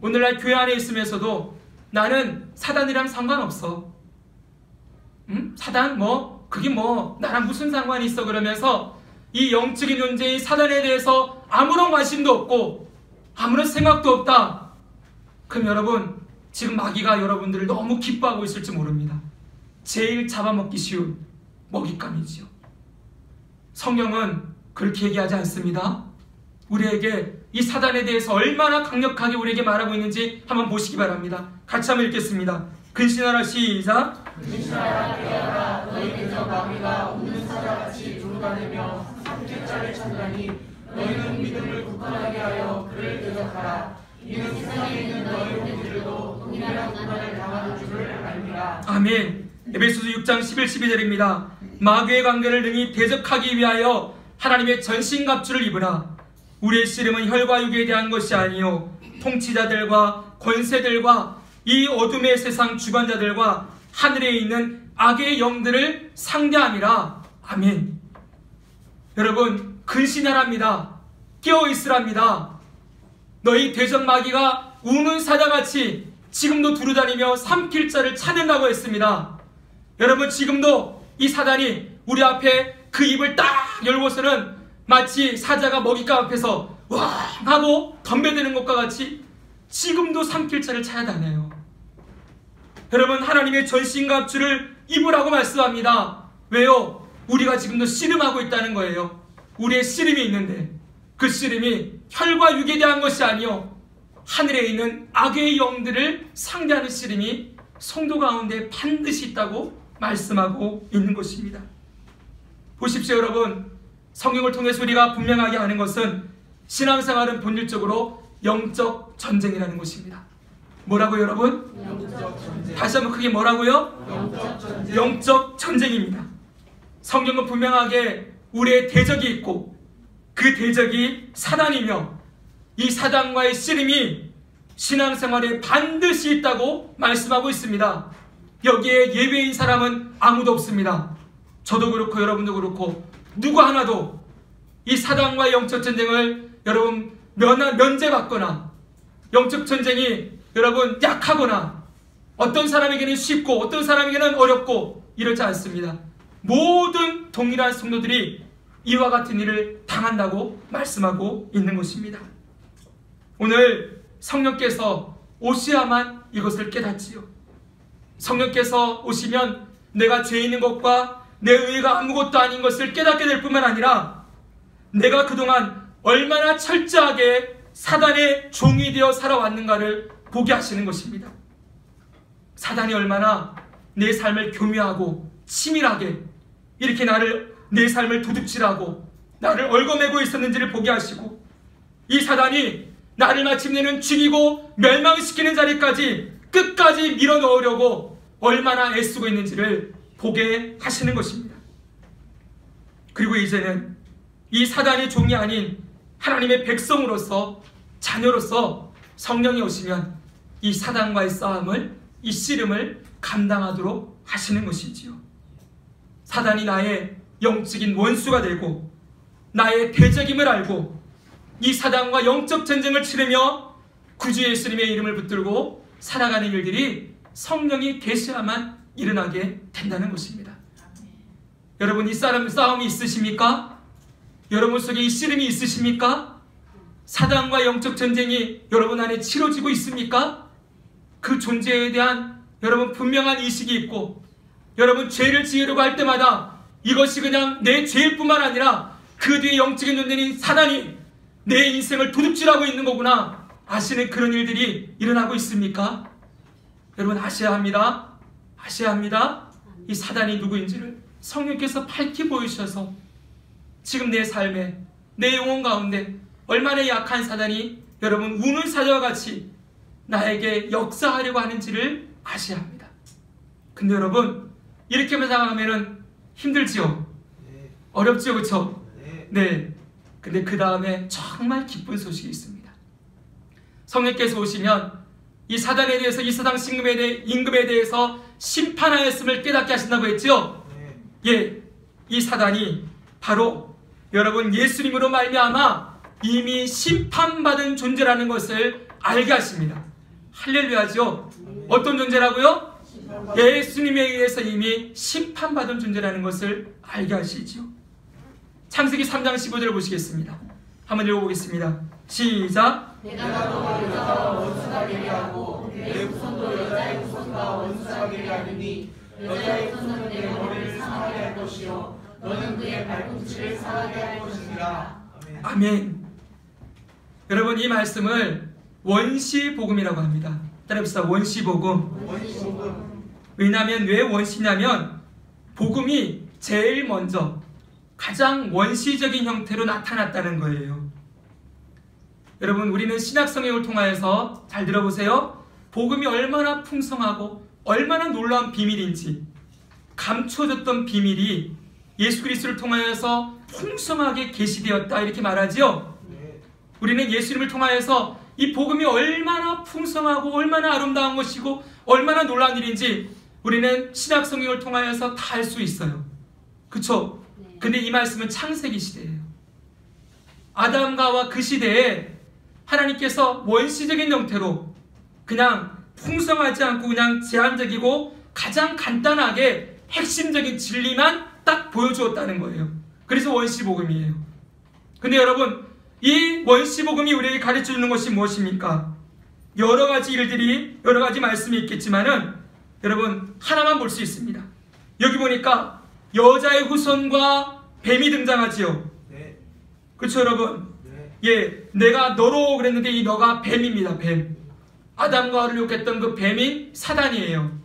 오늘날 교회 안에 있으면서도 나는 사단이랑 상관없어. 사단 그게 나랑 무슨 상관이 있어 그러면서 이 영적인 존재인 사단에 대해서 아무런 관심도 없고 아무런 생각도 없다. 그럼 여러분, 지금 마귀가 여러분들을 너무 기뻐하고 있을지 모릅니다. 제일 잡아먹기 쉬운 먹잇감이지요. 성경은 그렇게 얘기하지 않습니다. 우리에게 이 사단에 대해서 얼마나 강력하게 우리에게 말하고 있는지 한번 보시기 바랍니다. 같이 한번 읽겠습니다. 근신하라. 시작. 근신하라. 깨어라. 너희 대적 마귀가 웃는 사자같이 두루다니며 삼킬자를 찾으니 너희는 믿음을 굳건하게 하여 그를 대적하라. 이는 세상에 있는 너희 형제들도 동일한 고난을 당하는 줄을 알미라. 아멘. 에베소서 6장 11, 12절입니다. 마귀의 관계를 능히 대적하기 위하여 하나님의 전신갑주를 입으라. 우리의 씨름은 혈과 육에 대한 것이 아니요 통치자들과 권세들과 이 어둠의 세상 주관자들과 하늘에 있는 악의 영들을 상대함이라. 아멘. 여러분, 근신하랍니다. 깨어있으랍니다. 너희 대적 마귀가 우는 사자같이 지금도 두루다니며 삼킬 자를 찾는다고 했습니다. 여러분, 지금도 이 사단이 우리 앞에 그 입을 딱 열고서는 마치 사자가 먹잇감 앞에서 와 하고 덤벼드는 것과 같이 지금도 삼킬 자를 찾아다녀요. 여러분, 하나님의 전신갑주를 입으라고 말씀합니다. 왜요? 우리가 지금도 씨름하고 있다는 거예요. 우리의 씨름이 있는데 그 씨름이 혈과 육에 대한 것이 아니요 하늘에 있는 악의 영들을 상대하는 씨름이 성도 가운데 반드시 있다고 말씀하고 있는 것입니다. 보십시오. 여러분, 성경을 통해서 우리가 분명하게 하는 것은 신앙생활은 본질적으로 영적 전쟁이라는 것입니다. 뭐라고요, 여러분? 영적 전쟁. 다시 한번 크게 뭐라고요? 영적 전쟁. 영적 전쟁입니다. 성경은 분명하게 우리의 대적이 있고 그 대적이 사단이며 이 사단과의 씨름이 신앙생활에 반드시 있다고 말씀하고 있습니다. 여기에 예외인 사람은 아무도 없습니다. 저도 그렇고 여러분도 그렇고 누구 하나도 이 사단과의 영적 전쟁을 여러분 면제받거나 영적 전쟁이 여러분 약하거나 어떤 사람에게는 쉽고 어떤 사람에게는 어렵고 이러지 않습니다. 모든 동일한 성도들이 이와 같은 일을 당한다고 말씀하고 있는 것입니다. 오늘 성령께서 오셔야만 이것을 깨닫지요. 성령께서 오시면 내가 죄 있는 것과 내 의가 아무것도 아닌 것을 깨닫게 될 뿐만 아니라 내가 그동안 얼마나 철저하게 사단의 종이 되어 살아왔는가를 보게 하시는 것입니다. 사단이 얼마나 내 삶을 교묘하고 치밀하게 이렇게 내 삶을 도둑질하고 나를 얽어매고 있었는지를 보게 하시고 이 사단이 나를 마침내는 죽이고 멸망시키는 자리까지 끝까지 밀어넣으려고 얼마나 애쓰고 있는지를 보게 하시는 것입니다. 그리고 이제는 이 사단의 종이 아닌 하나님의 백성으로서, 자녀로서 성령이 오시면 이 사단과의 싸움을, 이 씨름을 감당하도록 하시는 것이지요. 사단이 나의 영적인 원수가 되고 나의 대적임을 알고 이 사단과 영적 전쟁을 치르며 구주 예수님의 이름을 붙들고 살아가는 일들이 성령이 계셔야만 일어나게 된다는 것입니다. 여러분, 이 싸움이 있으십니까? 여러분 속에 이 씨름이 있으십니까? 사단과 영적 전쟁이 여러분 안에 치러지고 있습니까? 그 존재에 대한 여러분 분명한 인식이 있고, 여러분 죄를 지으려고 할 때마다 이것이 그냥 내 죄일 뿐만 아니라 그 뒤에 영적인 존재인 사단이 내 인생을 도둑질하고 있는 거구나 아시는 그런 일들이 일어나고 있습니까? 여러분, 아셔야 합니다. 아셔야 합니다. 이 사단이 누구인지를 성령께서 밝히 보이셔서 지금 내 삶에, 내 영혼 가운데 얼마나 약한 사단이 여러분 우는 사자와 같이 나에게 역사하려고 하는지를 아셔야 합니다. 근데 여러분, 이렇게만 생각하면 힘들지요? 어렵지요? 그렇죠? 네. 근데 그 다음에 정말 기쁜 소식이 있습니다. 성령께서 오시면 이 사단에 대해서, 이 사단 임금에 대해서 심판하였음을 깨닫게 하신다고 했죠? 예, 이 사단이 바로 여러분 예수님으로 말미암아 이미 심판받은 존재라는 것을 알게 하십니다. 할렐루야죠? 어떤 존재라고요? 예수님에 의해서 이미 심판받은 존재라는 것을 알게 하시죠. 창세기 3장 15절을 보시겠습니다. 한번 읽어보겠습니다. 시작. 내가 너 여자와 원수가 되게 하고 내 후손도 여자의 후손과 원수가 되게 하리니 여자의 후손은 내 머리를 상하게 할 것이요 너는 그의 발꿈치를 상하게 할 것이니라. 아멘. 여러분, 이 말씀을 원시복음이라고 합니다. 따라합시다. 원시복음. 왜냐하면 왜 원시냐면 복음이 제일 먼저 가장 원시적인 형태로 나타났다는 거예요. 여러분, 우리는 신약 성경을 통하여서 잘 들어보세요. 복음이 얼마나 풍성하고 얼마나 놀라운 비밀인지, 감춰졌던 비밀이 예수 그리스도를 통하여서 풍성하게 계시되었다 이렇게 말하지요. 우리는 예수님을 통하여서 이 복음이 얼마나 풍성하고 얼마나 아름다운 것이고 얼마나 놀라운 일인지 우리는 신약 성경을 통하여서 다 알 수 있어요. 그렇죠? 근데 이 말씀은 창세기 시대예요. 아담과와 그 시대에 하나님께서 원시적인 형태로 그냥 풍성하지 않고 그냥 제한적이고 가장 간단하게 핵심적인 진리만 딱 보여주었다는 거예요. 그래서 원시복음이에요. 근데 여러분, 이 원시복음이 우리에게 가르쳐주는 것이 무엇입니까? 여러 가지 일들이, 여러 가지 말씀이 있겠지만은 여러분 하나만 볼 수 있습니다. 여기 보니까 여자의 후손과 뱀이 등장하지요. 네. 그렇죠 여러분? 네. 예, 내가 너로 그랬는데 이 너가 뱀입니다. 뱀. 아담과 하와를 욕했던 그 뱀인 사단이에요.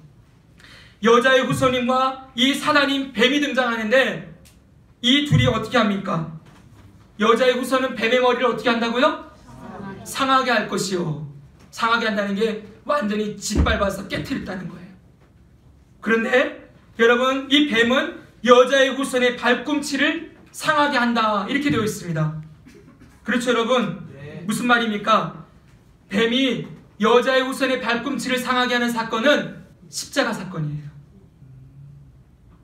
여자의 후손님과 이 사단인 뱀이 등장하는데 이 둘이 어떻게 합니까? 여자의 후손은 뱀의 머리를 어떻게 한다고요? 상하게 할 것이요. 상하게 한다는 게 완전히 짓밟아서 깨트렸다는 거예요. 그런데 여러분, 이 뱀은 여자의 후손의 발꿈치를 상하게 한다 이렇게 되어 있습니다. 그렇죠 여러분? 네. 무슨 말입니까? 뱀이 여자의 후손의 발꿈치를 상하게 하는 사건은 십자가 사건이에요.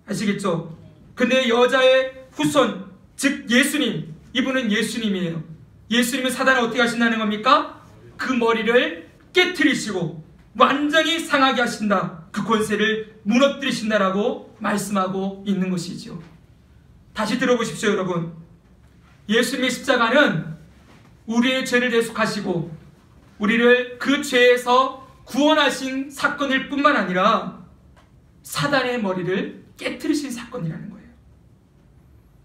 아시겠죠? 근데 여자의 후손, 즉 예수님, 이분은 예수님이에요. 예수님은 사단을 어떻게 하신다는 겁니까? 그 머리를 깨트리시고 완전히 상하게 하신다. 그 권세를 무너뜨리신다라고 말씀하고 있는 것이죠. 다시 들어보십시오 여러분. 예수님의 십자가는 우리의 죄를 대속하시고 우리를 그 죄에서 구원하신 사건일 뿐만 아니라 사단의 머리를 깨트리신 사건이라는 거예요.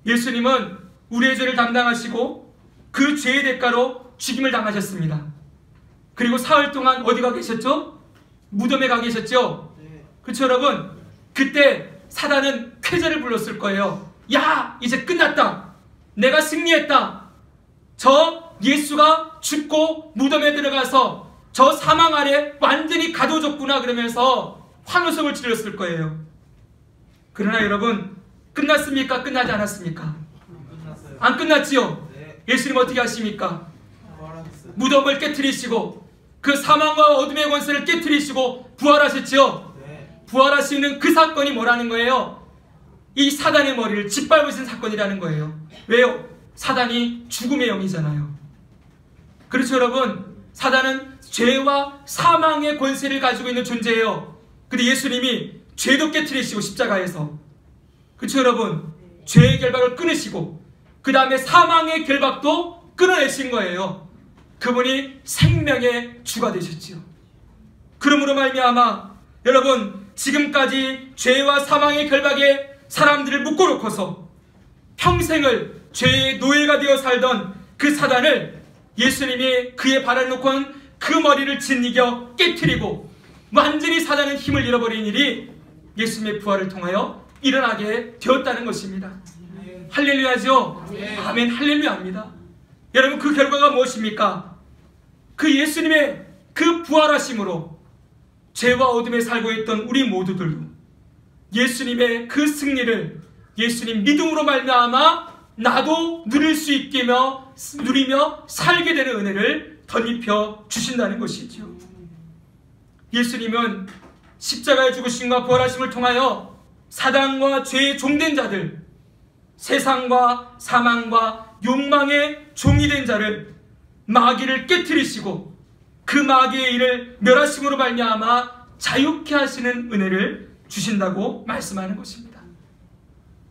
예수님은 우리의 죄를 담당하시고 그 죄의 대가로 죽임을 당하셨습니다. 그리고 사흘 동안 어디 가 계셨죠? 무덤에 가 계셨죠? 그렇죠 여러분? 그때 사단은 쾌재를 불렀을 거예요. 야, 이제 끝났다. 내가 승리했다. 저 예수가 죽고 무덤에 들어가서 저 사망 아래 완전히 가둬졌구나 그러면서 환호성을 지렸을 거예요. 그러나 여러분, 끝났습니까? 끝나지 않았습니까? 안 끝났지요? 네. 예수님 어떻게 하십니까? 부활하셨어요. 무덤을 깨트리시고 그 사망과 어둠의 권세를 깨트리시고 부활하셨지요? 네. 부활하시는 그 사건이 뭐라는 거예요? 이 사단의 머리를 짓밟으신 사건이라는 거예요. 왜요? 사단이 죽음의 영이잖아요. 그렇죠, 여러분? 사단은 죄와 사망의 권세를 가지고 있는 존재예요. 근데 예수님이 죄도 깨트리시고 십자가에서, 그렇죠, 여러분? 죄의 결박을 끊으시고 그 다음에 사망의 결박도 끊어내신 거예요. 그분이 생명의 주가 되셨지요. 그러므로 말미암아 여러분, 지금까지 죄와 사망의 결박에 사람들을 묶어놓고서 평생을 죄의 노예가 되어 살던 그 사단을 예수님이 그의 발을 놓고는 그 머리를 짓이겨 깨트리고 완전히 사단은 힘을 잃어버린 일이 예수님의 부활을 통하여 일어나게 되었다는 것입니다. 할렐루야죠? 아멘, 할렐루야입니다. 여러분, 그 결과가 무엇입니까? 그 예수님의 그 부활하심으로 죄와 어둠에 살고 있던 우리 모두들도 예수님의 그 승리를 예수님 믿음으로 말미암아 나도 누릴 수 있게며 누리며 살게 되는 은혜를 덧입혀 주신다는 것이죠. 예수님은 십자가의 죽으심과 부활하심을 통하여 사단과 죄의 종된 자들, 세상과 사망과 욕망의 종이 된 자를, 마귀를 깨트리시고 그 마귀의 일을 멸하심으로 말미암아 자유케 하시는 은혜를 주신다고 말씀하는 것입니다.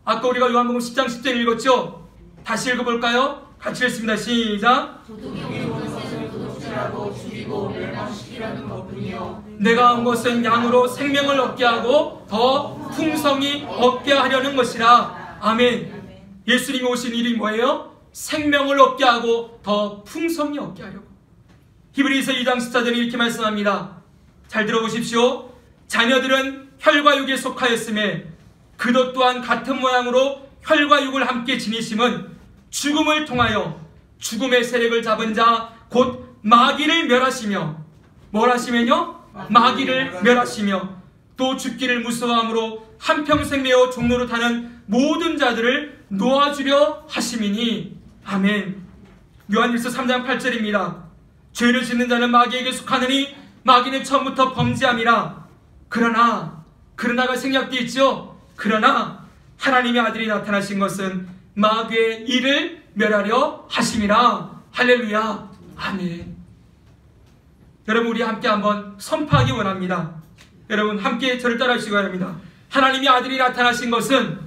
아까 우리가 요한복음 10장 10절 읽었죠? 다시 읽어볼까요? 같이 읽습니다. 시작. 도둑이 오는 것을 도둑질하고 죽이고 멸망시키려는 것뿐이요. 내가 온 것은 양으로 생명을 얻게 하고 더 풍성히 얻게 하려는 것이라. 아멘. 예수님이 오신 일이 뭐예요? 생명을 얻게 하고 더 풍성히 얻게 하려고. 히브리서 2장 14절에 이렇게 말씀합니다. 잘 들어보십시오. 자녀들은 혈과 육에 속하였음에 그도 또한 같은 모양으로 혈과 육을 함께 지니심은 죽음을 통하여 죽음의 세력을 잡은 자 곧 마귀를 멸하시며, 뭘 하시면요? 마귀를 멸하시며 또 죽기를 무서워함으로 한평생 매어 종로로 타는 모든 자들을 놓아주려 하심이니. 아멘. 요한일서 3장 8절입니다. 죄를 짓는 자는 마귀에게 속하느니 마귀는 처음부터 범죄함이라. 그러나가 생략되어 있죠. 그러나 하나님의 아들이 나타나신 것은 마귀의 일을 멸하려 하심이라. 할렐루야. 아멘. 여러분, 우리 함께 한번 선포하기 원합니다. 여러분, 함께 저를 따라 하시기 바랍니다. 하나님의 아들이 나타나신 것은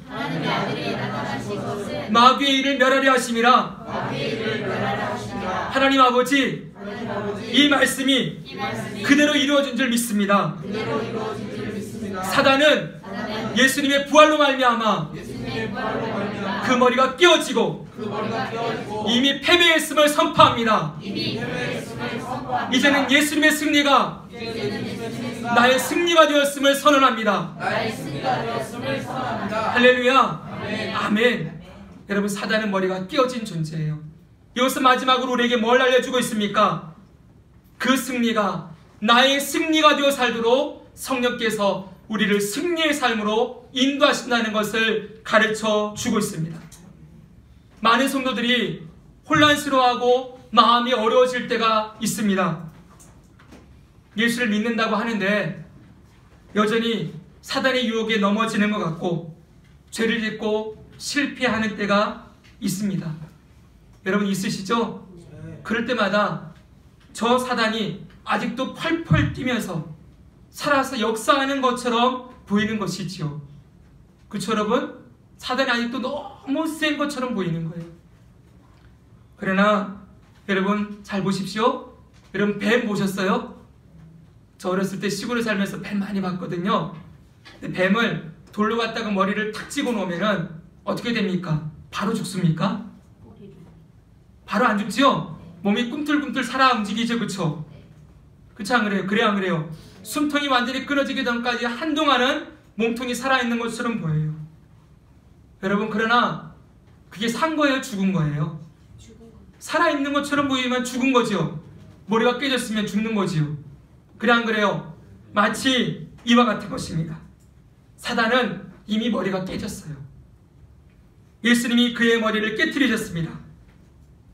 마귀의 일을 멸하려 하심이라. 하나님 아버지, 이 말씀이 그대로 이루어진 줄 믿습니다. 사단은 예수님의 부활로 말미암아 그 머리가 깨어지고 이미 패배했음을 선포합니다. 이제는 예수님의 승리가 나의 승리가 되었음을 선언합니다. 할렐루야. 아멘. 여러분, 사단은 머리가 깨어진 존재예요. 이것은 마지막으로 우리에게 뭘 알려주고 있습니까? 그 승리가 나의 승리가 되어 살도록 성령께서 우리를 승리의 삶으로 인도하신다는 것을 가르쳐 주고 있습니다. 많은 성도들이 혼란스러워하고 마음이 어려워질 때가 있습니다. 예수를 믿는다고 하는데 여전히 사단의 유혹에 넘어지는 것 같고 죄를 짓고 실패하는 때가 있습니다. 여러분 있으시죠? 그럴 때마다 저 사단이 아직도 펄펄 뛰면서 살아서 역사하는 것처럼 보이는 것이지요. 그렇죠, 여러분? 사단이 아직도 너무 센 것처럼 보이는 거예요. 그러나 여러분 잘 보십시오. 여러분, 뱀 보셨어요? 저 어렸을 때 시골에 살면서 뱀 많이 봤거든요. 근데 뱀을 돌로 갖다가 머리를 탁 찍어 놓으면은 어떻게 됩니까? 바로 죽습니까? 바로 안 죽지요? 몸이 꿈틀꿈틀 살아 움직이죠. 그쵸? 그쵸, 안 그래요? 그래요, 안 그래요? 숨통이 완전히 끊어지기 전까지 한동안은 몸통이 살아있는 것처럼 보여요. 여러분, 그러나 그게 산 거예요? 죽은 거예요? 살아있는 것처럼 보이면 죽은 거죠. 머리가 깨졌으면 죽는 거지요. 그래, 안 그래요? 마치 이와 같은 것입니다. 사단은 이미 머리가 깨졌어요. 예수님이 그의 머리를 깨트리셨습니다.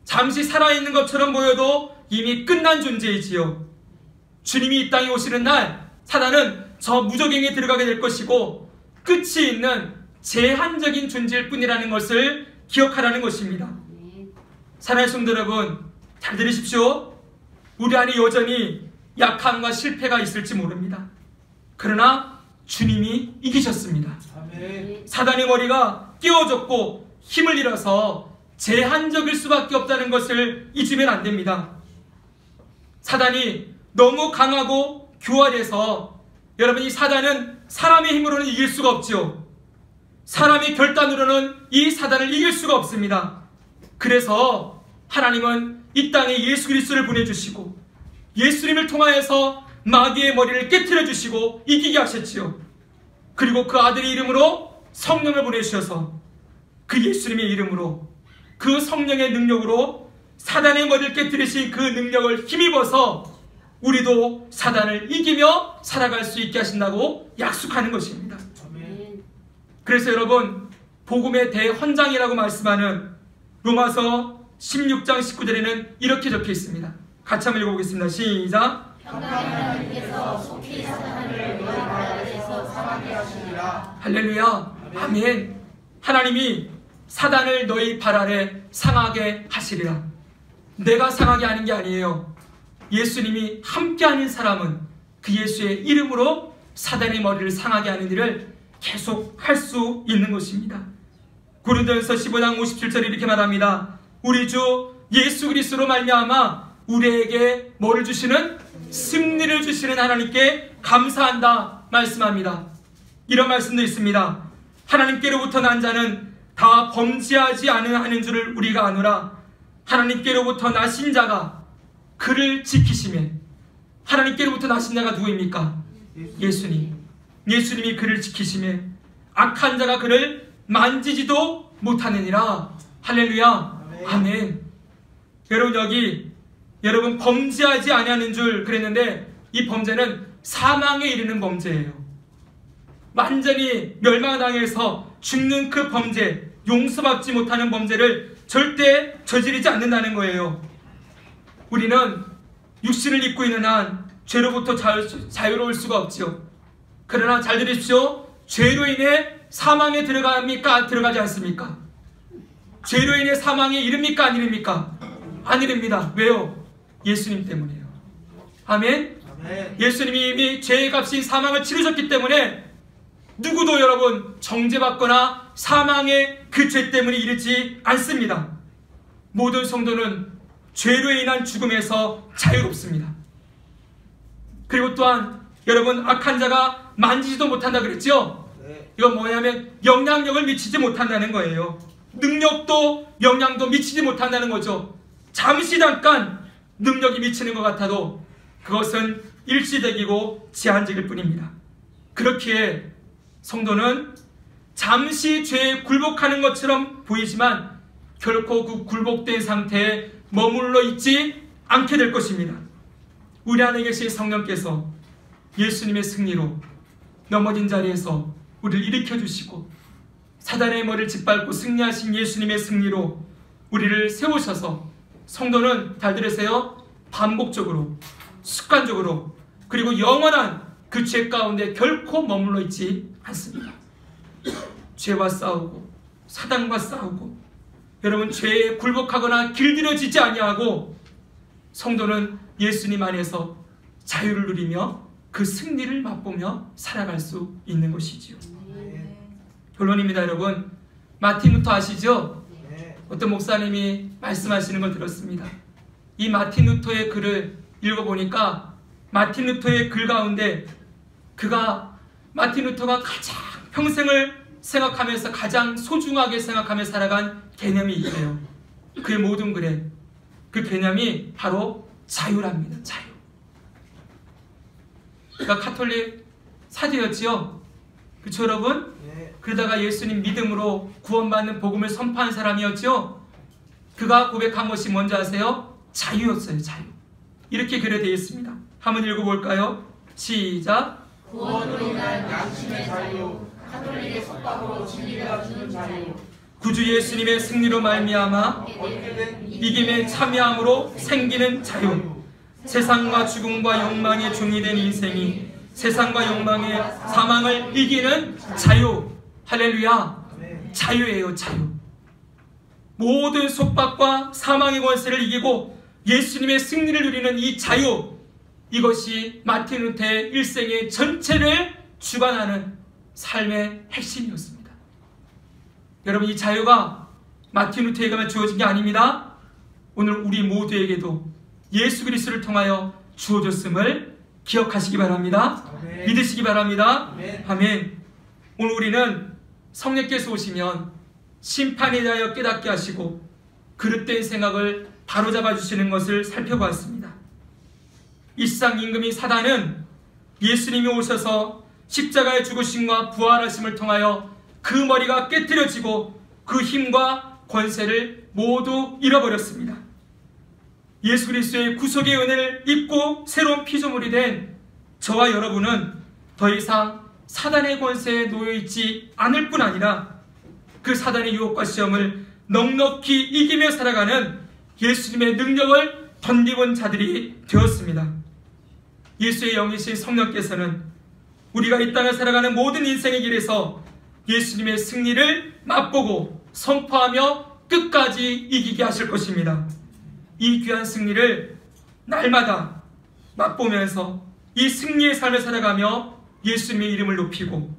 잠시 살아있는 것처럼 보여도 이미 끝난 존재이지요. 주님이 이 땅에 오시는 날 사단은 저 무저갱에 들어가게 될 것이고 끝이 있는 제한적인 존재일 뿐이라는 것을 기억하라는 것입니다. 사랑하는 성도 여러분, 잘 들으십시오. 우리 안에 여전히 약함과 실패가 있을지 모릅니다. 그러나 주님이 이기셨습니다. 아멘. 사단의 머리가 끼워졌고 힘을 잃어서 제한적일 수밖에 없다는 것을 잊으면 안 됩니다. 사단이 너무 강하고 교활해서 여러분, 이 사단은 사람의 힘으로는 이길 수가 없지요. 사람의 결단으로는 이 사단을 이길 수가 없습니다. 그래서 하나님은 이 땅에 예수 그리스도를 보내주시고 예수님을 통하여서 마귀의 머리를 깨트려 주시고 이기게 하셨지요. 그리고 그 아들의 이름으로 성령을 보내주셔서 그 예수님의 이름으로 그 성령의 능력으로 사단의 머리를 깨트리신 그 능력을 힘입어서 우리도 사단을 이기며 살아갈 수 있게 하신다고 약속하는 것입니다. 아멘. 그래서 여러분, 복음의 대헌장이라고 말씀하는 로마서 16장 19절에는 이렇게 적혀 있습니다. 같이 한번 읽어보겠습니다. 시작. 하나님께서 속히 사탄을 너희 발 아래에서 상하게 하시리라. 할렐루야. 아멘. 하나님이 사단을 너희 발 아래 상하게 하시리라. 내가 상하게 하는 게 아니에요. 예수님이 함께하는 사람은 그 예수의 이름으로 사단의 머리를 상하게 하는 일을 계속 할 수 있는 것입니다. 고린도전서 15장 57절에 이렇게 말합니다. 우리 주 예수 그리스도로 말미암아 우리에게 뭐를 주시는? 승리를 주시는 하나님께 감사한다 말씀합니다. 이런 말씀도 있습니다. 하나님께로부터 난 자는 다 범죄하지 않은 줄을 우리가 아노라. 하나님께로부터 나신 자가 그를 지키시매. 하나님께로부터 나신 자가 누구입니까? 예수님. 예수님이 그를 지키시매 악한 자가 그를 만지지도 못하느니라. 할렐루야. 아멘. 여러분, 여기 여러분 범죄하지 아니하는 줄 그랬는데 이 범죄는 사망에 이르는 범죄예요. 완전히 멸망당해서 죽는 그 범죄, 용서받지 못하는 범죄를 절대 저지르지 않는다는 거예요. 우리는 육신을 입고 있는 한 죄로부터 자유로울 수가 없지요. 그러나 잘 들으십시오. 죄로 인해 사망에 들어갑니까? 들어가지 않습니까? 죄로 인해 사망에 이릅니까? 안 이릅니까? 안 이릅니다. 왜요? 예수님 때문이에요. 아멘? 아멘. 예수님이 이미 죄의 값인 사망을 치르셨기 때문에 누구도 여러분 정죄받거나 사망의 그 죄 때문에 이르지 않습니다. 모든 성도는 죄로 인한 죽음에서 자유롭습니다. 그리고 또한 여러분 악한 자가 만지지도 못한다 그랬죠? 네. 이건 뭐냐면 영향력을 미치지 못한다는 거예요. 능력도 영향도 미치지 못한다는 거죠. 잠시 잠깐 능력이 미치는 것 같아도 그것은 일시적이고 제한적일 뿐입니다. 그렇기에 성도는 잠시 죄에 굴복하는 것처럼 보이지만 결코 그 굴복된 상태에 머물러 있지 않게 될 것입니다. 우리 안에 계신 성령께서 예수님의 승리로 넘어진 자리에서 우리를 일으켜 주시고 사단의 머리를 짓밟고 승리하신 예수님의 승리로 우리를 세우셔서 성도는 잘 들으세요. 반복적으로 습관적으로 그리고 영원한 그 죄 가운데 결코 머물러 있지 않습니다. 죄와 싸우고 사단과 싸우고 여러분 죄에 굴복하거나 길들여지지 아니하고 성도는 예수님 안에서 자유를 누리며 그 승리를 맛보며 살아갈 수 있는 것이지요. 결론입니다. 여러분, 마틴 루터 아시죠? 네. 어떤 목사님이 말씀하시는 걸 들었습니다. 이 마틴 루터의 글을 읽어보니까 마틴 루터의 글 가운데 마틴 루터가 가장 평생을 생각하면서 가장 소중하게 생각하며 살아간 개념이 있대요. 그의 모든 글에 그 개념이 바로 자유랍니다. 자유. 그가 카톨릭 사제였지요. 그렇죠 여러분? 네. 그러다가 예수님 믿음으로 구원받는 복음을 선포한 사람이었죠. 그가 고백한 것이 뭔지 아세요? 자유였어요. 자유. 이렇게 글에 되어 있습니다. 한번 읽어볼까요? 시작. 구원으로 인한 양심의 자유, 카톨릭의 속박으로 진리가 주는 자유, 구주 예수님의 승리로 말미암아 이김에 참여함으로 생기는 자유, 세상과 죽음과 욕망의 종이 된 인생이 세상과 욕망의 사망을 이기는 자유. 할렐루야. 자유예요, 자유. 모든 속박과 사망의 권세를 이기고 예수님의 승리를 누리는 이 자유, 이것이 마틴 루터의 일생의 전체를 주관하는 삶의 핵심이었습니다. 여러분, 이 자유가 마틴 루터에게만 주어진 게 아닙니다. 오늘 우리 모두에게도 예수 그리스도를 통하여 주어졌음을 기억하시기 바랍니다. 아멘. 믿으시기 바랍니다. 아멘. 아멘. 오늘 우리는 성령께서 오시면 심판에 대하여 깨닫게 하시고 그릇된 생각을 바로잡아 주시는 것을 살펴보았습니다. 이 세상 임금인 사단은 예수님이 오셔서 십자가의 죽으심과 부활하심을 통하여 그 머리가 깨트려지고 그 힘과 권세를 모두 잃어버렸습니다. 예수 그리스도의 구속의 은혜를 입고 새로운 피조물이 된 저와 여러분은 더 이상 사단의 권세에 놓여있지 않을 뿐 아니라 그 사단의 유혹과 시험을 넉넉히 이기며 살아가는 예수님의 능력을 덧입은 자들이 되었습니다. 예수의 영이신 성령께서는 우리가 이 땅을 살아가는 모든 인생의 길에서 예수님의 승리를 맛보고 선포하며 끝까지 이기게 하실 것입니다. 이 귀한 승리를 날마다 맛보면서 이 승리의 삶을 살아가며 예수님의 이름을 높이고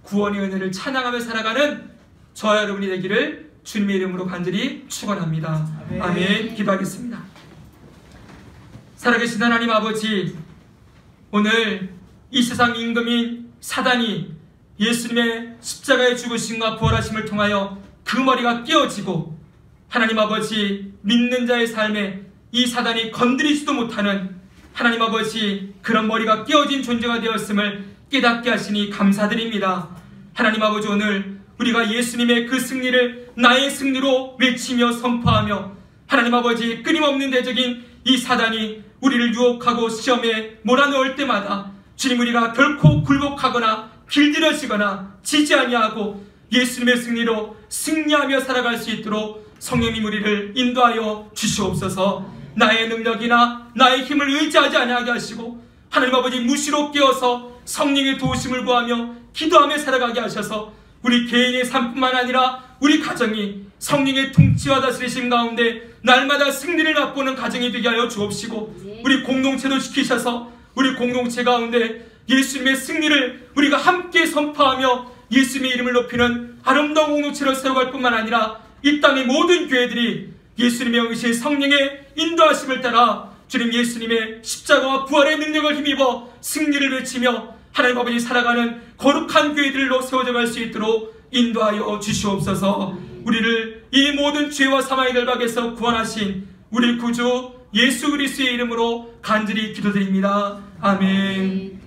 구원의 은혜를 찬양하며 살아가는 저와 여러분이 되기를 주님의 이름으로 간절히 축원합니다. 아멘. 아멘. 기도하겠습니다. 살아계신 하나님 아버지, 오늘 이 세상 임금인 사단이 예수님의 십자가의 죽으심과 부활하심을 통하여 그 머리가 깨어지고 하나님 아버지, 믿는 자의 삶에 이 사단이 건드리지도 못하는 하나님 아버지, 그런 머리가 깨어진 존재가 되었음을 깨닫게 하시니 감사드립니다. 하나님 아버지, 오늘 우리가 예수님의 그 승리를 나의 승리로 외치며 선포하며 하나님 아버지, 끊임없는 대적인 이 사단이 우리를 유혹하고 시험에 몰아넣을 때마다 주님, 우리가 결코 굴복하거나 길들여지거나 지지 아니하고 예수님의 승리로 승리하며 살아갈 수 있도록 성령님 우리를 인도하여 주시옵소서. 나의 능력이나 나의 힘을 의지하지 아니하게 하시고 하나님 아버지, 무시로 깨어서 성령의 도우심을 구하며 기도하며 살아가게 하셔서 우리 개인의 삶뿐만 아니라 우리 가정이 성령의 통치와 다스리심 가운데 날마다 승리를 맛보는 가정이 되게 하여 주옵시고 우리 공동체도 지키셔서 우리 공동체 가운데 예수님의 승리를 우리가 함께 선포하며 예수님의 이름을 높이는 아름다운 공동체로 세워갈 뿐만 아니라 이 땅의 모든 교회들이 예수님의 영이신 성령의 인도하심을 따라 주님 예수님의 십자가와 부활의 능력을 힘입어 승리를 외치며 하나님 아버지 살아가는 거룩한 교회들로 세워져 갈 수 있도록 인도하여 주시옵소서. 우리를 이 모든 죄와 사망의 결박에서 구원하신 우리 구주 예수 그리스도의 이름으로 간절히 기도드립니다. 아멘.